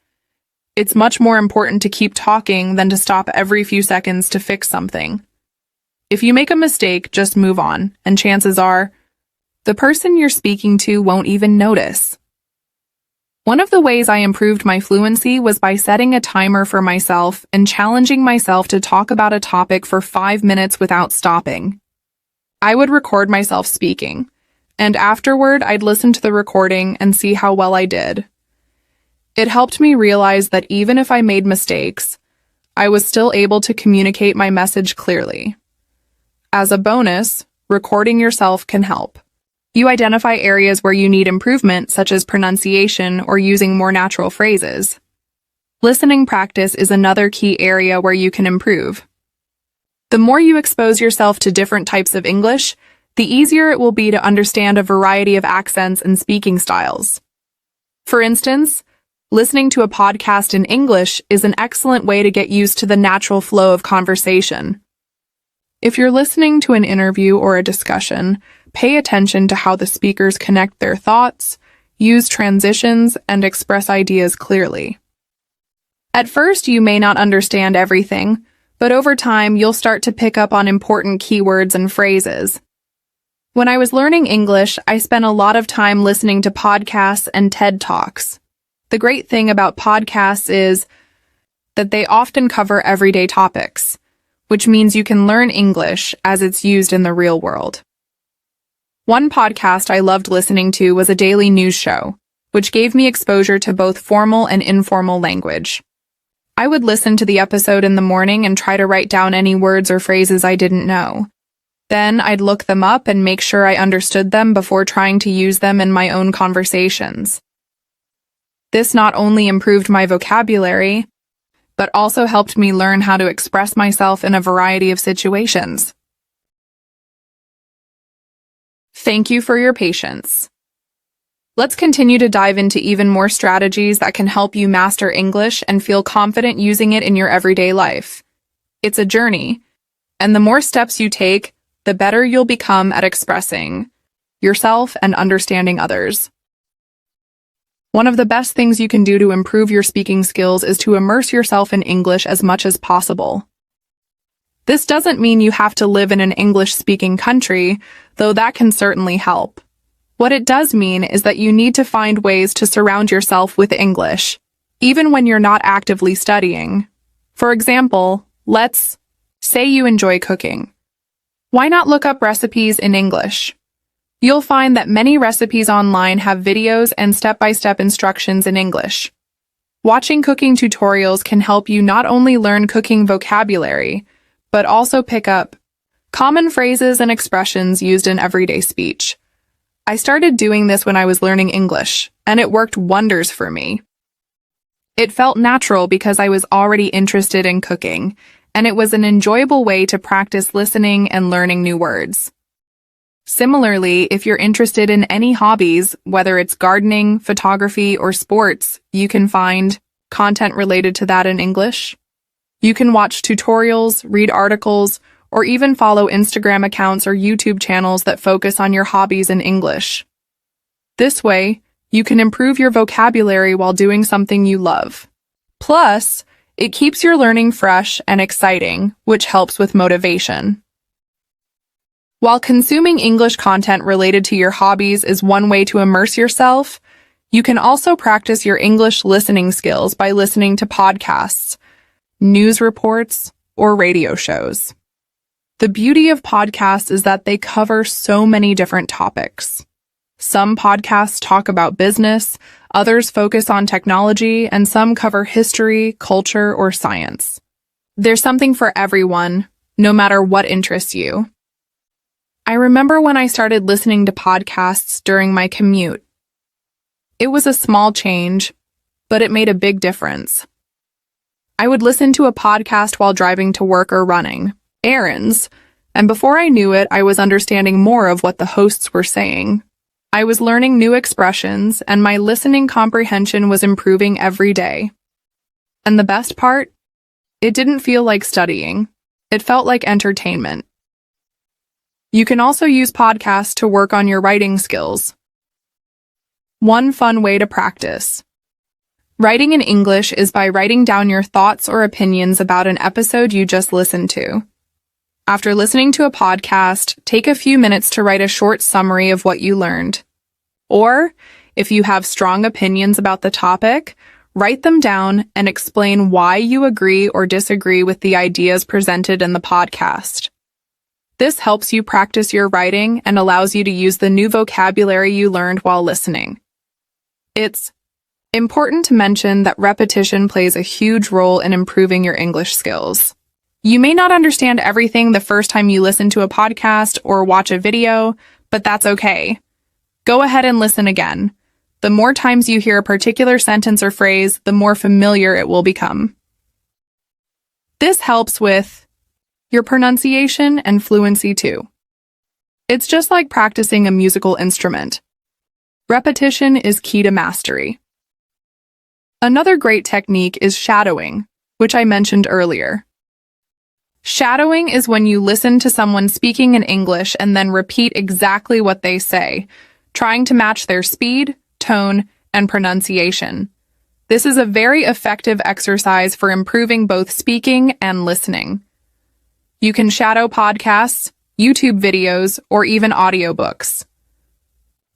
It's much more important to keep talking than to stop every few seconds to fix something. If you make a mistake, just move on, and chances are, the person you're speaking to won't even notice. One of the ways I improved my fluency was by setting a timer for myself and challenging myself to talk about a topic for 5 minutes without stopping. I would record myself speaking, and afterward I'd listen to the recording and see how well I did. It helped me realize that even if I made mistakes, I was still able to communicate my message clearly. As a bonus, recording yourself can help. You identify areas where you need improvement, such as pronunciation or using more natural phrases. Listening practice is another key area where you can improve. The more you expose yourself to different types of English, the easier it will be to understand a variety of accents and speaking styles. For instance, listening to a podcast in English is an excellent way to get used to the natural flow of conversation. If you're listening to an interview or a discussion, pay attention to how the speakers connect their thoughts, use transitions, and express ideas clearly. At first, you may not understand everything, but over time, you'll start to pick up on important keywords and phrases. When I was learning English, I spent a lot of time listening to podcasts and TED Talks. The great thing about podcasts is that they often cover everyday topics, which means you can learn English as it's used in the real world. One podcast I loved listening to was a daily news show, which gave me exposure to both formal and informal language. I would listen to the episode in the morning and try to write down any words or phrases I didn't know. Then I'd look them up and make sure I understood them before trying to use them in my own conversations. This not only improved my vocabulary, but also helped me learn how to express myself in a variety of situations. Thank you for your patience. Let's continue to dive into even more strategies that can help you master English and feel confident using it in your everyday life. It's a journey, and the more steps you take, the better you'll become at expressing yourself and understanding others. One of the best things you can do to improve your speaking skills is to immerse yourself in English as much as possible. This doesn't mean you have to live in an English-speaking country, though that can certainly help. What it does mean is that you need to find ways to surround yourself with English, even when you're not actively studying. For example, let's say you enjoy cooking. Why not look up recipes in English? You'll find that many recipes online have videos and step-by-step instructions in English. Watching cooking tutorials can help you not only learn cooking vocabulary, but also pick up common phrases and expressions used in everyday speech. I started doing this when I was learning English, and it worked wonders for me. It felt natural because I was already interested in cooking, and it was an enjoyable way to practice listening and learning new words. Similarly, if you're interested in any hobbies, whether it's gardening, photography, or sports, you can find content related to that in English. You can watch tutorials, read articles, or even follow Instagram accounts or YouTube channels that focus on your hobbies in English. This way, you can improve your vocabulary while doing something you love. Plus, it keeps your learning fresh and exciting, which helps with motivation. While consuming English content related to your hobbies is one way to immerse yourself, you can also practice your English listening skills by listening to podcasts, news reports, or radio shows. The beauty of podcasts is that they cover so many different topics. Some podcasts talk about business, others focus on technology, and some cover history, culture, or science. There's something for everyone, no matter what interests you. I remember when I started listening to podcasts during my commute. It was a small change, but it made a big difference. I would listen to a podcast while driving to work or running errands, and before I knew it, I was understanding more of what the hosts were saying. I was learning new expressions, and my listening comprehension was improving every day. And the best part? It didn't feel like studying. It felt like entertainment. You can also use podcasts to work on your writing skills. One fun way to practice. Writing in English is by writing down your thoughts or opinions about an episode you just listened to. After listening to a podcast, take a few minutes to write a short summary of what you learned. Or, if you have strong opinions about the topic, write them down and explain why you agree or disagree with the ideas presented in the podcast. This helps you practice your writing and allows you to use the new vocabulary you learned while listening. It's important to mention that repetition plays a huge role in improving your English skills. You may not understand everything the first time you listen to a podcast or watch a video, but that's okay. Go ahead and listen again. The more times you hear a particular sentence or phrase, the more familiar it will become. This helps with your pronunciation and fluency too. It's just like practicing a musical instrument. Repetition is key to mastery. Another great technique is shadowing, which I mentioned earlier. Shadowing is when you listen to someone speaking in English and then repeat exactly what they say, trying to match their speed, tone, and pronunciation. This is a very effective exercise for improving both speaking and listening. You can shadow podcasts, YouTube videos, or even audiobooks.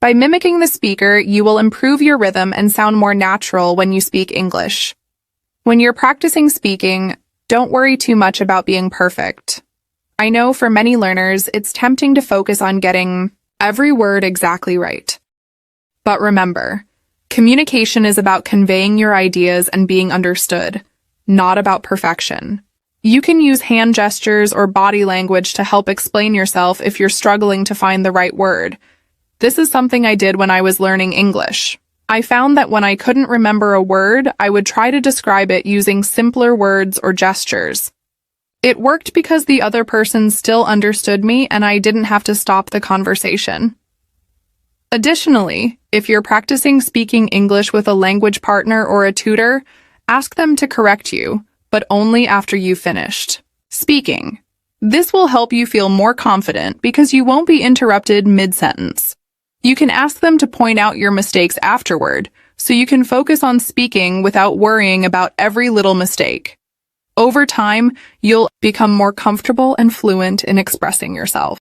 By mimicking the speaker, you will improve your rhythm and sound more natural when you speak English. When you're practicing speaking, don't worry too much about being perfect. I know for many learners, it's tempting to focus on getting every word exactly right. But remember, communication is about conveying your ideas and being understood, not about perfection. You can use hand gestures or body language to help explain yourself if you're struggling to find the right word. This is something I did when I was learning English. I found that when I couldn't remember a word, I would try to describe it using simpler words or gestures. It worked because the other person still understood me and I didn't have to stop the conversation. Additionally, if you're practicing speaking English with a language partner or a tutor, ask them to correct you, but only after you've finished speaking. This will help you feel more confident because you won't be interrupted mid-sentence. You can ask them to point out your mistakes afterward, so you can focus on speaking without worrying about every little mistake. Over time, you'll become more comfortable and fluent in expressing yourself.